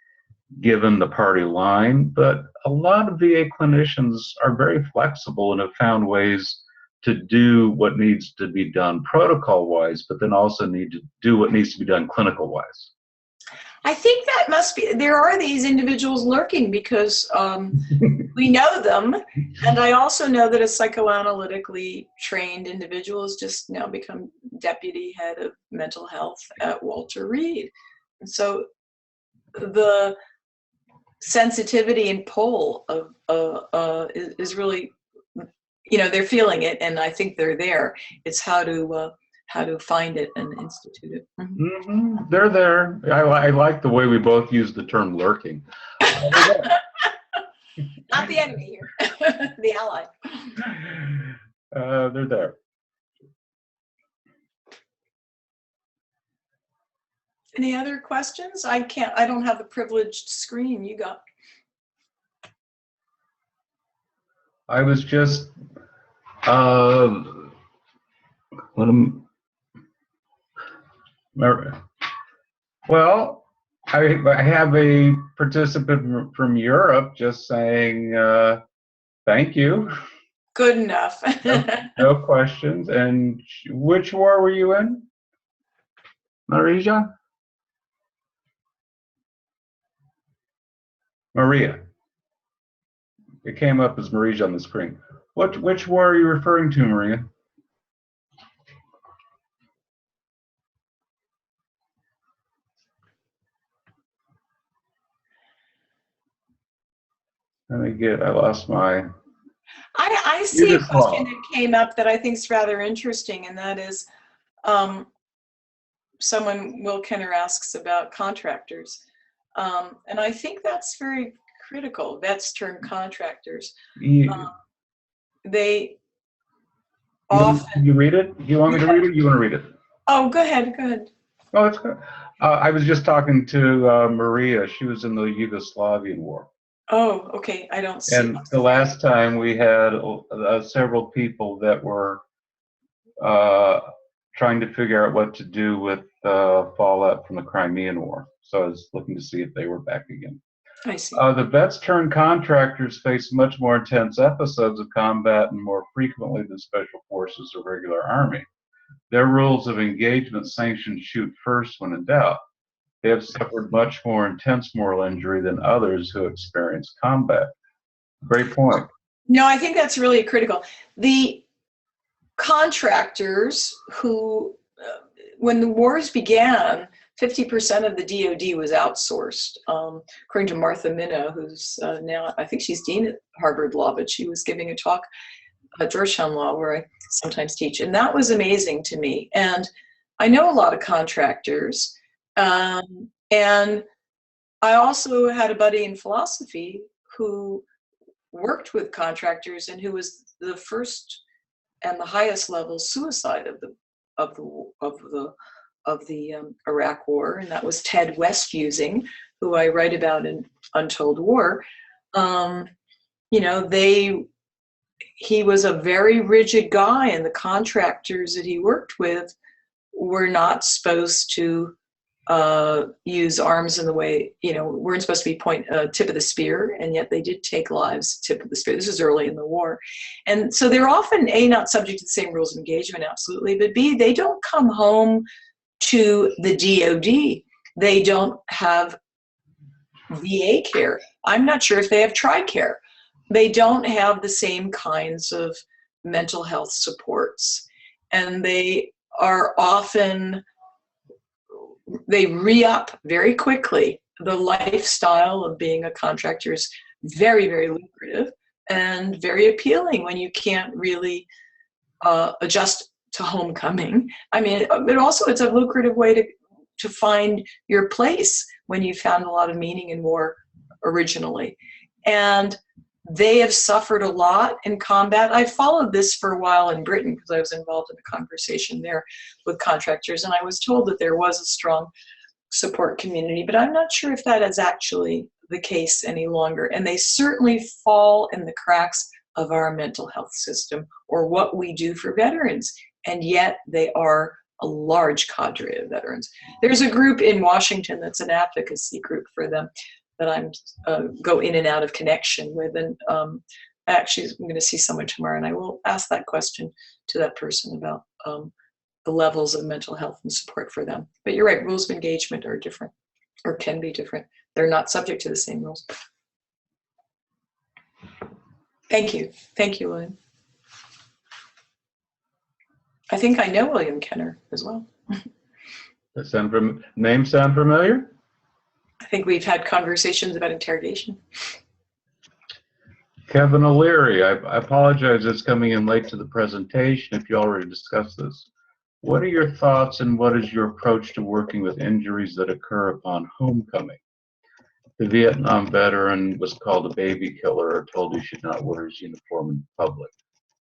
given the party line, but a lot of VA clinicians are very flexible and have found ways to do what needs to be done protocol-wise, but then also need to do what needs to be done clinical-wise. I think that must be, there are these individuals lurking because we know them. And I also know that a psychoanalytically trained individual has just now become deputy head of mental health at Walter Reed. And so the sensitivity and pull of is really, they're feeling it, and I think they're there. It's how to find it and institute it. Mm-hmm. Mm-hmm. They're there. I like the way we both use the term lurking. Not the enemy here, the ally. They're there. Any other questions? I don't have the privileged screen you got. I was just, well, I have a participant from Europe just saying thank you. Good enough. No questions. And which war were you in, Marja? Maria. It came up as Marja on the screen. Which war are you referring to, Maria? I lost my. I see a question that came up that I think is rather interesting, and that is someone, Will Kenner, asks about contractors. And I think that's very critical. Vets turn contractors. They often. You read it? You want me to read it? You want to read it? Oh, go ahead. Go ahead. Oh, that's good. I was just talking to Maria. She was in the Yugoslavian war. Oh, okay. I don't see. And the last time we had several people that were trying to figure out what to do with fallout from the Crimean War. So I was looking to see if they were back again. I see. The vets turned contractors face much more intense episodes of combat and more frequently than special forces or regular army. Their rules of engagement sanction shoot first when in doubt. They have suffered much more intense moral injury than others who experience combat. Great point. No, I think that's really critical. The contractors who, when the wars began, 50% of the DoD was outsourced. According to Martha Minow, who's now, I think she's dean at Harvard Law, but she was giving a talk at Georgetown Law, where I sometimes teach. And that was amazing to me. And I know a lot of contractors. And I also had a buddy in philosophy who worked with contractors and who was the first and the highest level suicide of the Iraq War, and that was Ted Westfusing, who I write about in Untold War. He was a very rigid guy, and the contractors that he worked with were not supposed to use arms in the way, weren't supposed to be tip of the spear, and yet they did take lives tip of the spear. This was early in the war. And so they're often, A, not subject to the same rules of engagement, absolutely, but B, they don't come home to the DoD. They don't have VA care. I'm not sure if they have TRICARE. They don't have the same kinds of mental health supports. and they are often, they re-up very quickly. The lifestyle of being a contractor is very, very lucrative and very appealing when you can't really adjust to homecoming. I mean, but also it's a lucrative way to find your place when you found a lot of meaning in war originally. And they have suffered a lot in combat. I followed this for a while in Britain because I was involved in a conversation there with contractors, and I was told that there was a strong support community, but I'm not sure if that is actually the case any longer. And they certainly fall in the cracks of our mental health system or what we do for veterans, and yet they are a large cadre of veterans. There's a group in Washington that's an advocacy group for them that I'm go in and out of connection with, and actually I'm going to see someone tomorrow, and I will ask that question to that person about the levels of mental health and support for them. But you're right, rules of engagement are different, or can be different. They're not subject to the same rules. Thank you, William. I think I know William Kenner as well. Does name sound familiar? I think we've had conversations about interrogation. Kevin O'Leary, I apologize it's coming in late to the presentation if you already discussed this. What are your thoughts and what is your approach to working with injuries that occur upon homecoming? The Vietnam veteran was called a baby killer or told he should not wear his uniform in public.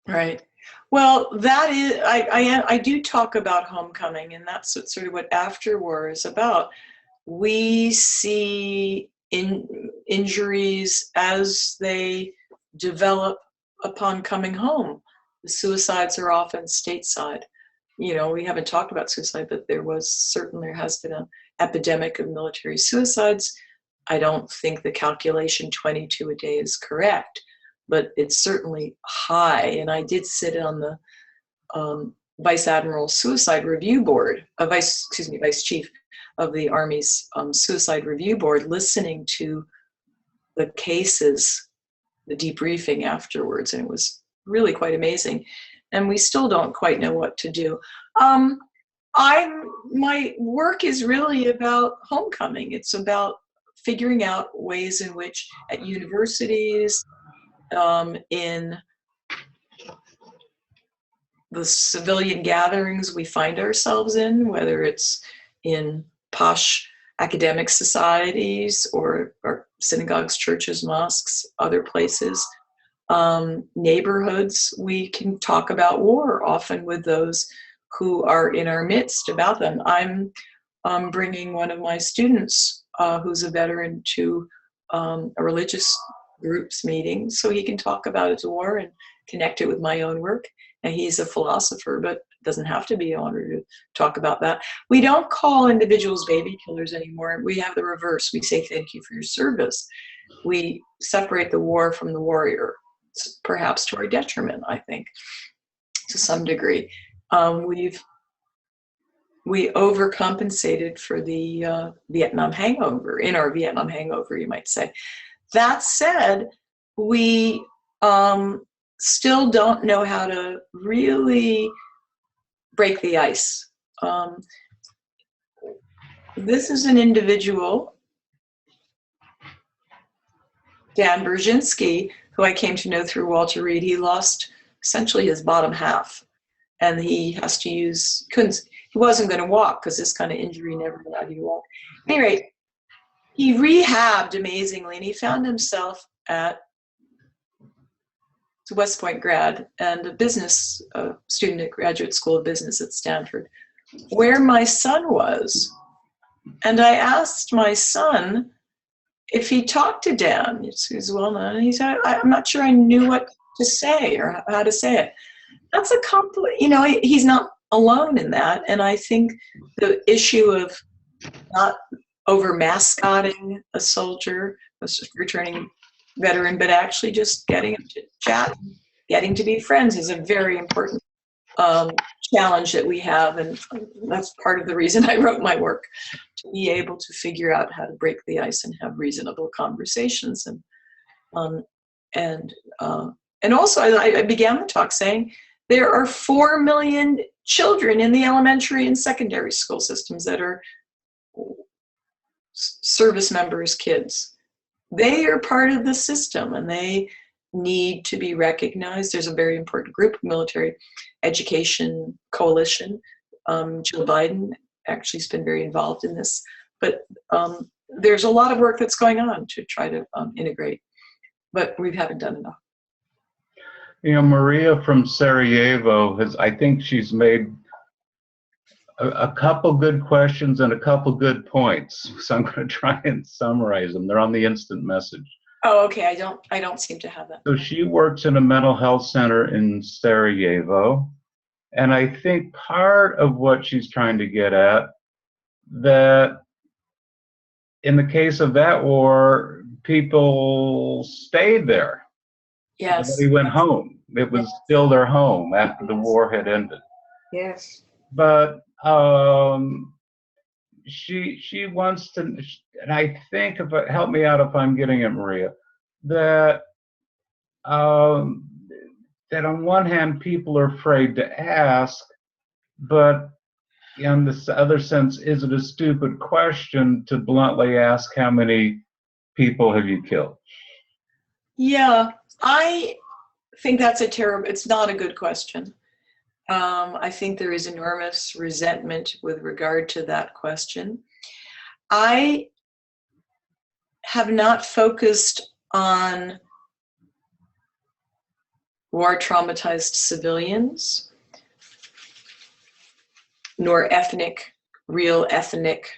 Right. Well, that is, I do talk about homecoming, and that's sort of what Afterwar is about. We see injuries as they develop upon coming home. The suicides are often stateside. You know, we haven't talked about suicide, but there has been an epidemic of military suicides. I don't think the calculation 22 a day is correct, but it's certainly high. And I did sit on the Vice Admiral Suicide Review Board, Vice Chief of the Army's Suicide Review Board, listening to the cases, the debriefing afterwards, and it was really quite amazing. And we still don't quite know what to do. My work is really about homecoming. It's about figuring out ways in which at universities, in the civilian gatherings we find ourselves in, whether it's in posh academic societies or synagogues, churches, mosques, other places, neighborhoods, we can talk about war often with those who are in our midst about them. I'm bringing one of my students who's a veteran to a religious groups meeting so he can talk about his war and connect it with my own work. And he's a philosopher, but it doesn't have to be in order to talk about that. We don't call individuals baby killers anymore. We have the reverse. We say thank you for your service. We separate the war from the warrior, perhaps to our detriment, I think, to some degree. We overcompensated for the Vietnam hangover, in our Vietnam hangover, you might say. That said, we still don't know how to really break the ice. This is an individual, Dan Berschinski, who I came to know through Walter Reed. He lost essentially his bottom half, and he has to use, he wasn't going to walk because this kind of injury never allowed you to walk. At any rate, he rehabbed amazingly, and he found himself at West Point grad and a business student at Graduate School of Business at Stanford, where my son was. And I asked my son if he talked to Dan, who's well known, and he said, I'm not sure I knew what to say or how to say it. That's a compliment, you know, he's not alone in that. And I think the issue of not over mascotting a soldier, a returning veteran, but actually just getting him to chat, getting to be friends is a very important challenge that we have, and that's part of the reason I wrote my work, to be able to figure out how to break the ice and have reasonable conversations. And also I began the talk saying There are 4 million children in the elementary and secondary school systems that are service members' kids. They are part of the system and they need to be recognized. There's a very important group, Military Education Coalition. Joe Biden actually has been very involved in this. But there's a lot of work that's going on to try to integrate, but we haven't done enough. You know, Maria from Sarajevo I think she's made a couple good questions and a couple good points. So I'm going to try and summarize them. They're on the instant message. Oh, okay. I don't seem to have that. So she works in a mental health center in Sarajevo. And I think part of what she's trying to get at, that in the case of that war, people stayed there. Yes. Nobody went home. It was still their home after the war had ended. Yes. But she wants to, and I think, help me out if I'm getting it, Maria, that that on one hand people are afraid to ask, but in this other sense, is it a stupid question to bluntly ask how many people have you killed? Yeah, I think that's it's not a good question. I think there is enormous resentment with regard to that question. I have not focused on war traumatized civilians, nor real ethnic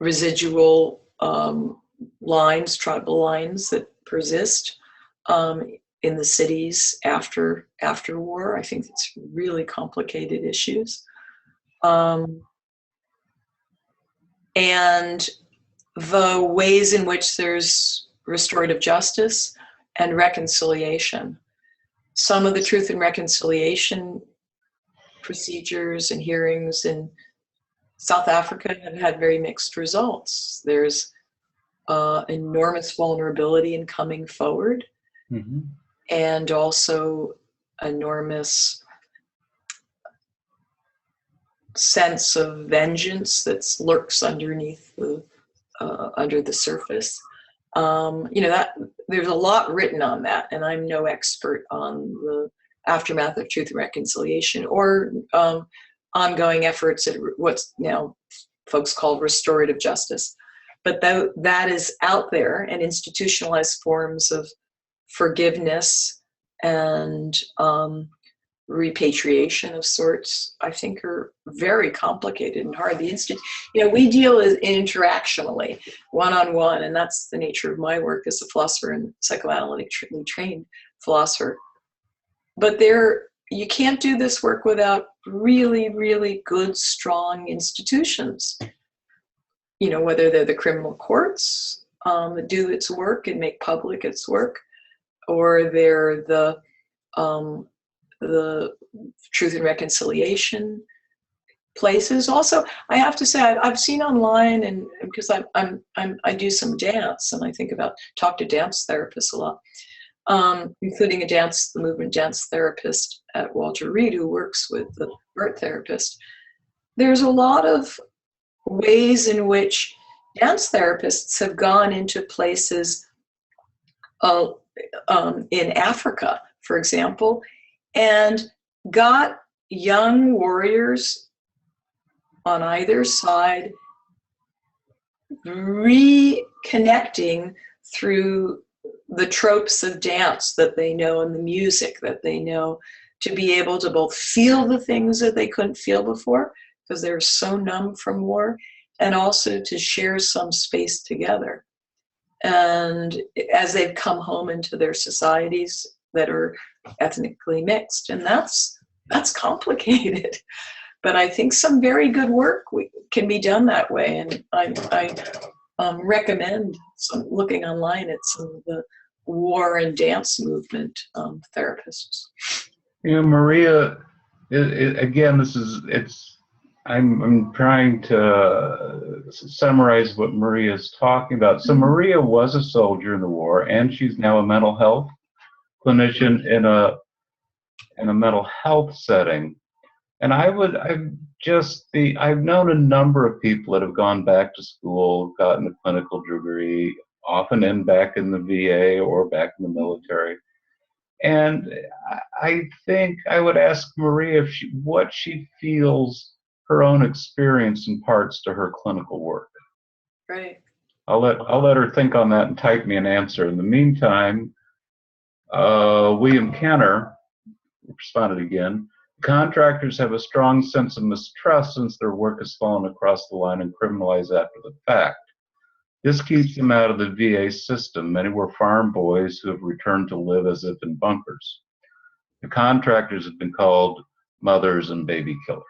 residual lines, tribal lines that persist in the cities after war. I think it's really complicated issues. And the ways in which there's restorative justice and reconciliation. Some of the truth and reconciliation procedures and hearings in South Africa have had very mixed results. There's enormous vulnerability in coming forward, mm-hmm. and also enormous sense of vengeance that lurks underneath under the surface. That there's a lot written on that, and I'm no expert on the aftermath of truth and reconciliation or ongoing efforts at what's now folks call restorative justice. But that is out there, and institutionalized forms of forgiveness and repatriation of sorts, I think, are very complicated and hard. We deal interactionally, one-on-one, and that's the nature of my work as a philosopher and psychoanalytically trained philosopher. But you can't do this work without really, really good, strong institutions. Whether they're the criminal courts that do its work and make public its work, or they're the truth and reconciliation places. Also, I have to say, I've seen online, and because I do some dance, and I talk to dance therapists a lot, including the movement dance therapist at Walter Reed who works with the art therapist. There's a lot of ways in which dance therapists have gone into places in Africa, for example, and got young warriors on either side reconnecting through the tropes of dance that they know and the music that they know, to be able to both feel the things that they couldn't feel before because they were so numb from war, and also to share some space together. And as they've come home into their societies that are ethnically mixed, and that's complicated. But I think some very good work can be done that way, and I recommend looking online at some of the war and dance movement therapists. Maria, again, I'm trying to summarize what Maria is talking about. So Maria was a soldier in the war, and she's now a mental health clinician in a in a mental health setting. And I've known a number of people that have gone back to school, gotten a clinical degree, often back in the VA or back in the military. And I think I would ask Maria what she feels her own experience imparts to her clinical work. Right. I'll let her think on that and type me an answer. In the meantime, William Kenner responded again. Contractors have a strong sense of mistrust since their work has fallen across the line and criminalized after the fact. This keeps them out of the VA system. Many were farm boys who have returned to live as if in bunkers. The contractors have been called mothers and baby killers.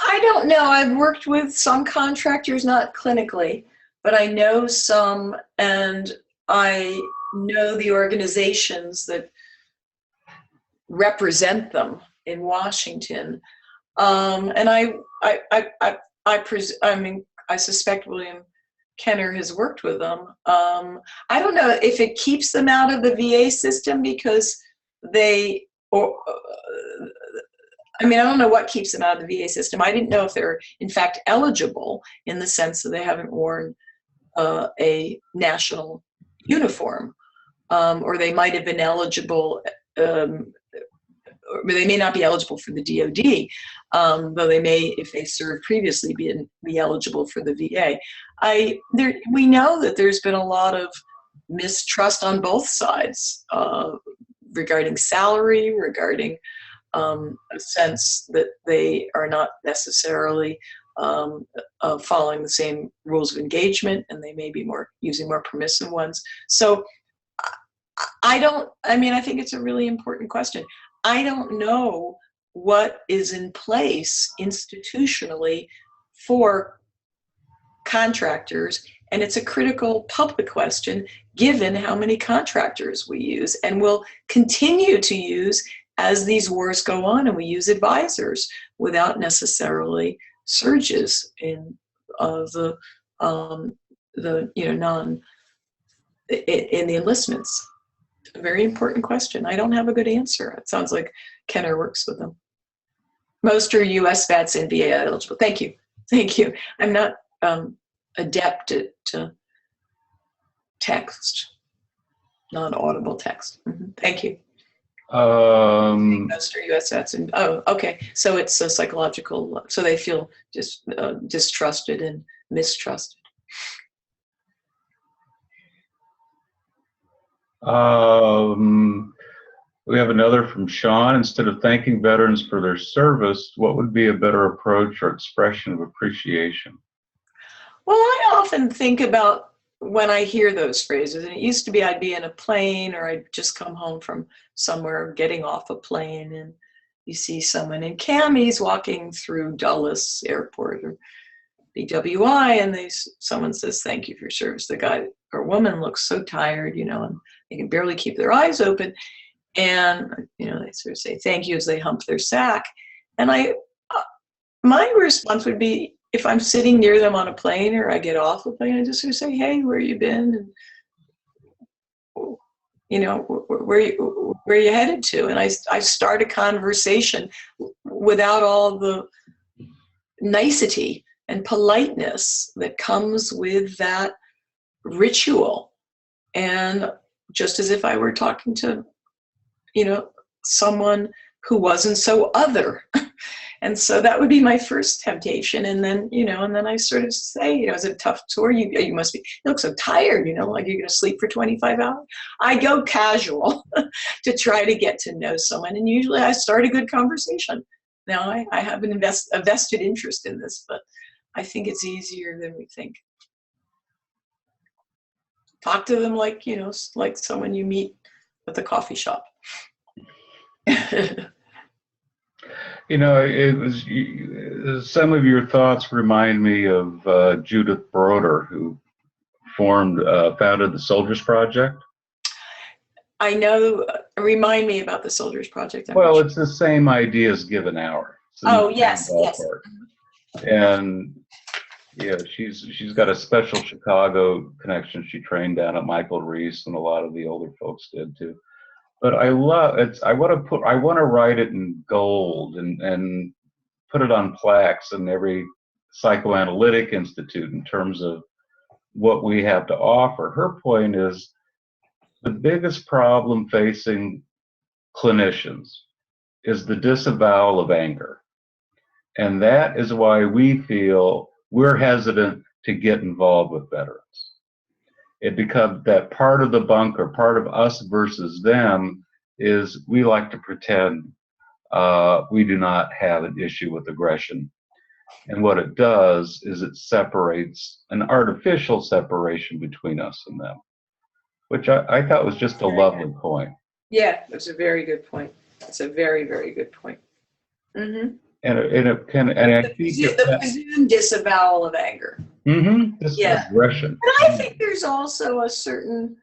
I don't know. I've worked with some contractors, not clinically, but I know some, and I know the organizations that represent them in Washington. And I suspect William Kenner has worked with them. I don't know if it keeps them out of the VA system because I don't know what keeps them out of the VA system. I didn't know if they're in fact eligible in the sense that they haven't worn a national uniform, or they might have been eligible, or they may not be eligible for the DoD, though they may, if they served previously, be eligible for the VA. We know that there's been a lot of mistrust on both sides regarding salary, regarding a sense that they are not necessarily following the same rules of engagement, and they may be using more permissive ones. So I think it's a really important question. I don't know what is in place institutionally for contractors, and it's a critical public question given how many contractors we use and will continue to use as these wars go on, and we use advisors without necessarily surges in the enlistments. A very important question. I don't have a good answer. It sounds like Kenner works with them. Most are U.S. vets and VA eligible. Thank you. I'm not adept at text, non-audible text. Thank you. Most are U.S. vets and okay. So it's a psychological. So they feel just distrusted and mistrusted. We have another from Sean. Instead of thanking veterans for their service, what would be a better approach or expression of appreciation? Well, I often think about when I hear those phrases, and it used to be I'd be in a plane or I'd just come home from somewhere, getting off a plane, and you see someone in camis walking through Dulles Airport or BWI, and someone says, "Thank you for your service." The guy or woman looks so tired, and they can barely keep their eyes open. And, they sort of say thank you as they hump their sack. And my response would be, if I'm sitting near them on a plane or I get off a plane, I just sort of say, "Hey, where you been? And, where you headed to?" And I start a conversation without all the nicety and politeness that comes with that ritual. And just as if I were talking to, someone who wasn't so other. And so that would be my first temptation. And then, and then I sort of say, "Is it a tough tour? You look so tired, like you're going to sleep for 25 hours. I go casual to try to get to know someone. And usually I start a good conversation. Now I have a vested interest in this, but I think it's easier than we think. Talk to them like, like someone you meet at the coffee shop. Some of your thoughts remind me of Judith Broder, who founded the Soldiers Project. I know. Remind me about the Soldiers Project. Well, it's the same idea as Give an Hour. Oh, yes. And she's got a special Chicago connection. She trained down at Michael Reese, and a lot of the older folks did too. but I love it. I want to write it in gold and put it on plaques in every psychoanalytic institute in terms of what we have to offer. Her point is the biggest problem facing clinicians is the disavowal of anger. And that is why we feel we're hesitant to get involved with veterans. It becomes that part of the bunker, part of us versus them, is we like to pretend we do not have an issue with aggression. And what it does is it separates an artificial separation between us and them, which I thought was just a lovely point. Yeah, that's a very good point. It's a very, very good point. Mm-hmm. And it can, and I think the presumed disavowal of anger. Mm-hmm. This aggression. But I think there's also a certain,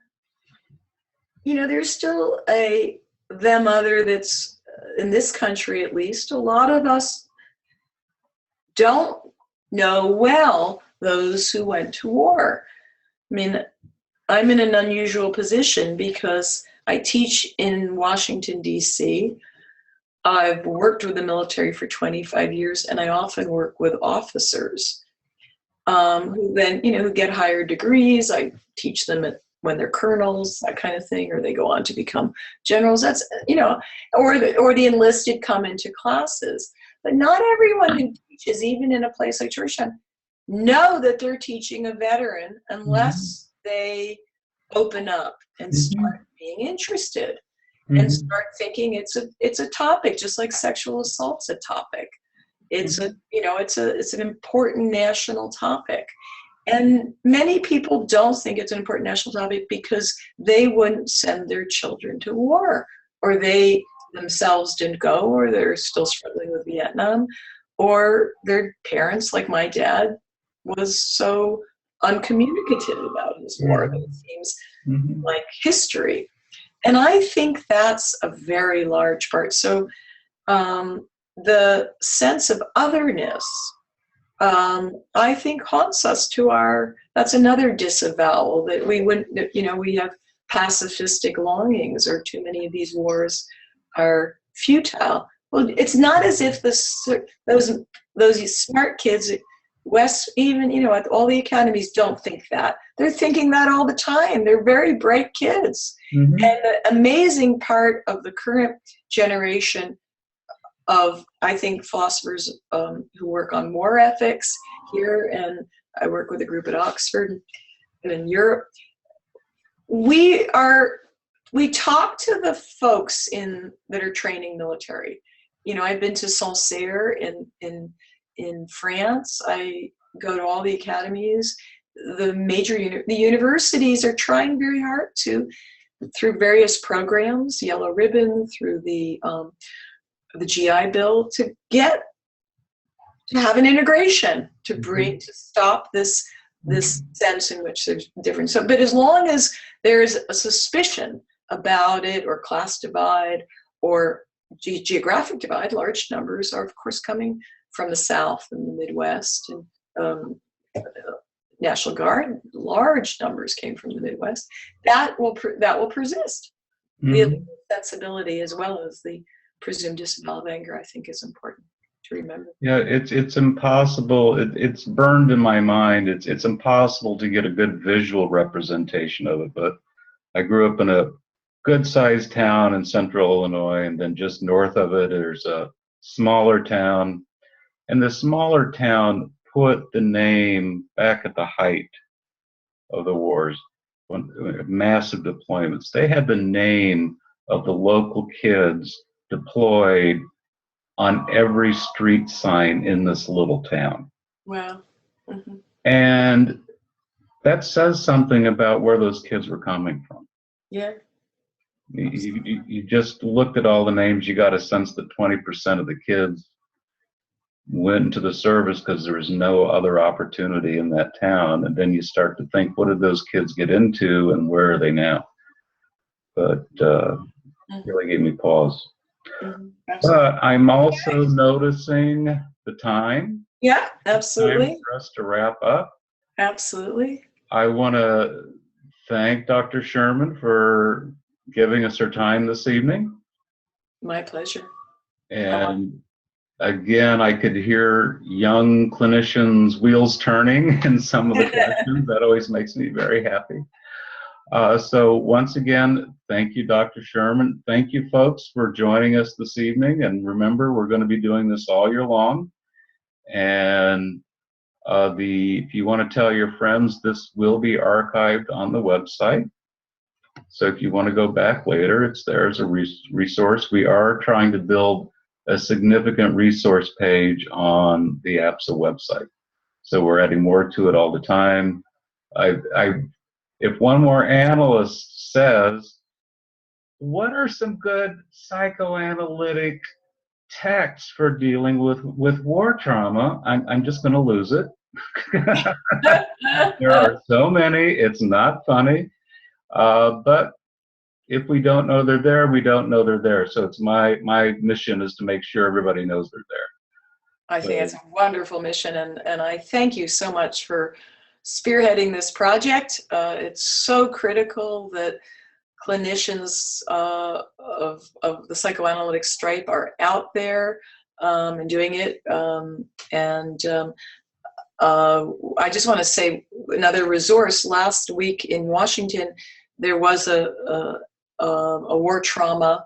there's still a them other that's in this country, at least. A lot of us don't know well those who went to war. I mean, I'm in an unusual position because I teach in Washington, D.C. I've worked with the military for 25 years, and I often work with officers who then, who get higher degrees. I teach them when they're colonels, that kind of thing, or they go on to become generals. That's, or the enlisted come into classes. But not everyone who teaches, even in a place like Georgetown, know that they're teaching a veteran unless they open up and start being interested. And start thinking it's a topic, just like sexual assault's a topic. It's it's an important national topic. And many people don't think it's an important national topic because they wouldn't send their children to war, or they themselves didn't go, or they're still struggling with Vietnam, or their parents, like my dad, was so uncommunicative about his war that it seems like history. And I think that's a very large part. So the sense of otherness, I think, haunts us that's another disavowal, that we wouldn't, we have pacifistic longings, or too many of these wars are futile. Well, it's not as if those smart kids at West, even, at all the academies, don't think that. They're thinking that all the time. They're very bright kids. And the amazing part of the current generation of, I think, philosophers who work on war ethics here, and I work with a group at Oxford and in Europe, we talk to the folks that are training military. I've been to Sancerre in France. I go to all the academies. The universities are trying very hard through various programs, Yellow Ribbon, through the GI Bill, to have an integration, to stop this sense in which there's difference. So, but as long as there's a suspicion about it, or class divide, or geographic divide, large numbers are, of course, coming from the South and the Midwest, and National Guard, large numbers came from the Midwest. That will persist. The sensibility, as well as the presumed disavowal of anger, I think, is important to remember. Yeah, it's impossible. It's burned in my mind. It's impossible to get a good visual representation of it. But I grew up in a good-sized town in central Illinois, and then just north of it, there's a smaller town. And the smaller town put the name back at the height of the wars, when massive deployments. They had the name of the local kids deployed on every street sign in this little town. Wow. And that says something about where those kids were coming from. Yeah. You just looked at all the names, you got a sense that 20% of the kids went into the service because there was no other opportunity in that town. And then you start to think, what did those kids get into, and where are they now? But really gave me pause. But I'm also noticing the time. Yeah, absolutely. Time for us to wrap up. Absolutely. I want to thank Dr. Sherman for giving us her time this evening. My pleasure. And again, I could hear young clinicians' wheels turning in some of the questions. That always makes me very happy. So once again, thank you, Dr. Sherman. Thank you, folks, for joining us this evening. And remember, we're going to be doing this all year long. And if you want to tell your friends, this will be archived on the website. So if you want to go back later, it's there as a resource. We are trying to build a significant resource page on the APSA website. So we're adding more to it all the time. If one more analyst says, what are some good psychoanalytic texts for dealing with war trauma, I'm just going to lose it. There are so many, it's not funny. But if we don't know they're there, we don't know they're there. So it's my mission is to make sure everybody knows they're there. I think it's a wonderful mission, and I thank you so much for spearheading this project. It's so critical that clinicians of the psychoanalytic stripe are out there and doing it. I just want to say another resource. Last week in Washington, there was a war trauma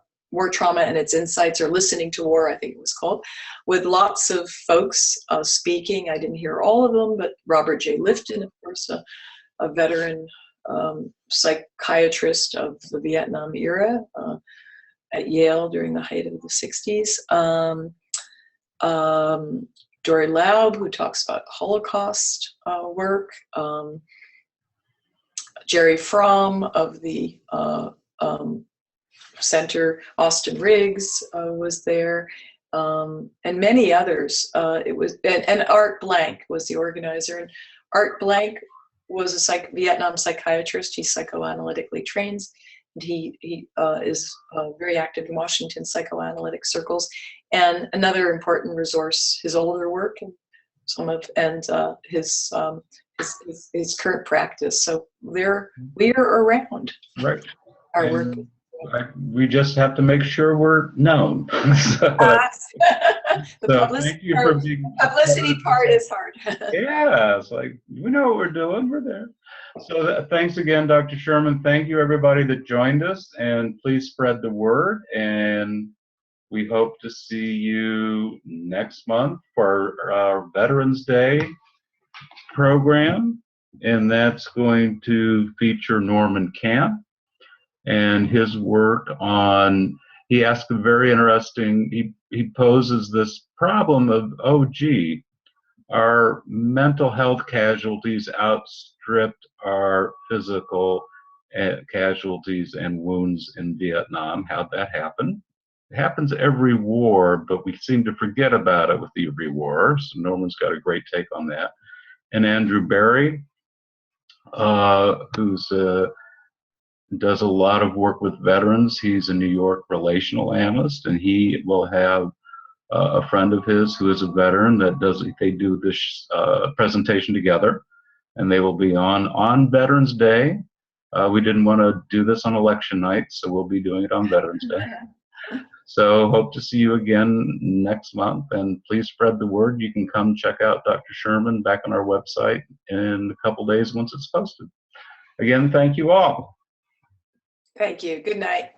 and its insights, or listening to war, I think it was called, with lots of folks speaking. I didn't hear all of them, but Robert J. Lifton, of course, a veteran psychiatrist of the Vietnam era at Yale during the height of the 60s. Dory Laub, who talks about Holocaust work. Jerry Fromm of the Center, Austin Riggs was there, and many others. And Art Blank was the organizer. And Art Blank was a Vietnam psychiatrist. He's psychoanalytically trained. And he is very active in Washington psychoanalytic circles. And another important resource, his older work and his current practice. So we're around. Right. Our work. We just have to make sure we're known. The publicity part is hard. Yeah, it's like, we know what we're doing, we're there. So thanks again, Dr. Sherman. Thank you, everybody that joined us, and please spread the word. And we hope to see you next month for our Veterans Day program, and that's going to feature Norman Camp and his work on, he asked a very interesting, he poses this problem of, oh gee, our mental health casualties outstripped our physical casualties and wounds in Vietnam. How'd that happen? It happens every war, but we seem to forget about it with every war. So Norman's got a great take on that. And Andrew Barry, who's does a lot of work with veterans. He's a New York relational analyst, and he will have a friend of his who is a veteran that they do this presentation together, and they will be on Veterans Day. We didn't want to do this on election night, so we'll be doing it on Veterans Day. So hope to see you again next month, and please spread the word. You can come check out Dr. Sherman back on our website in a couple days once it's posted. Again, thank you all. Thank you. Good night.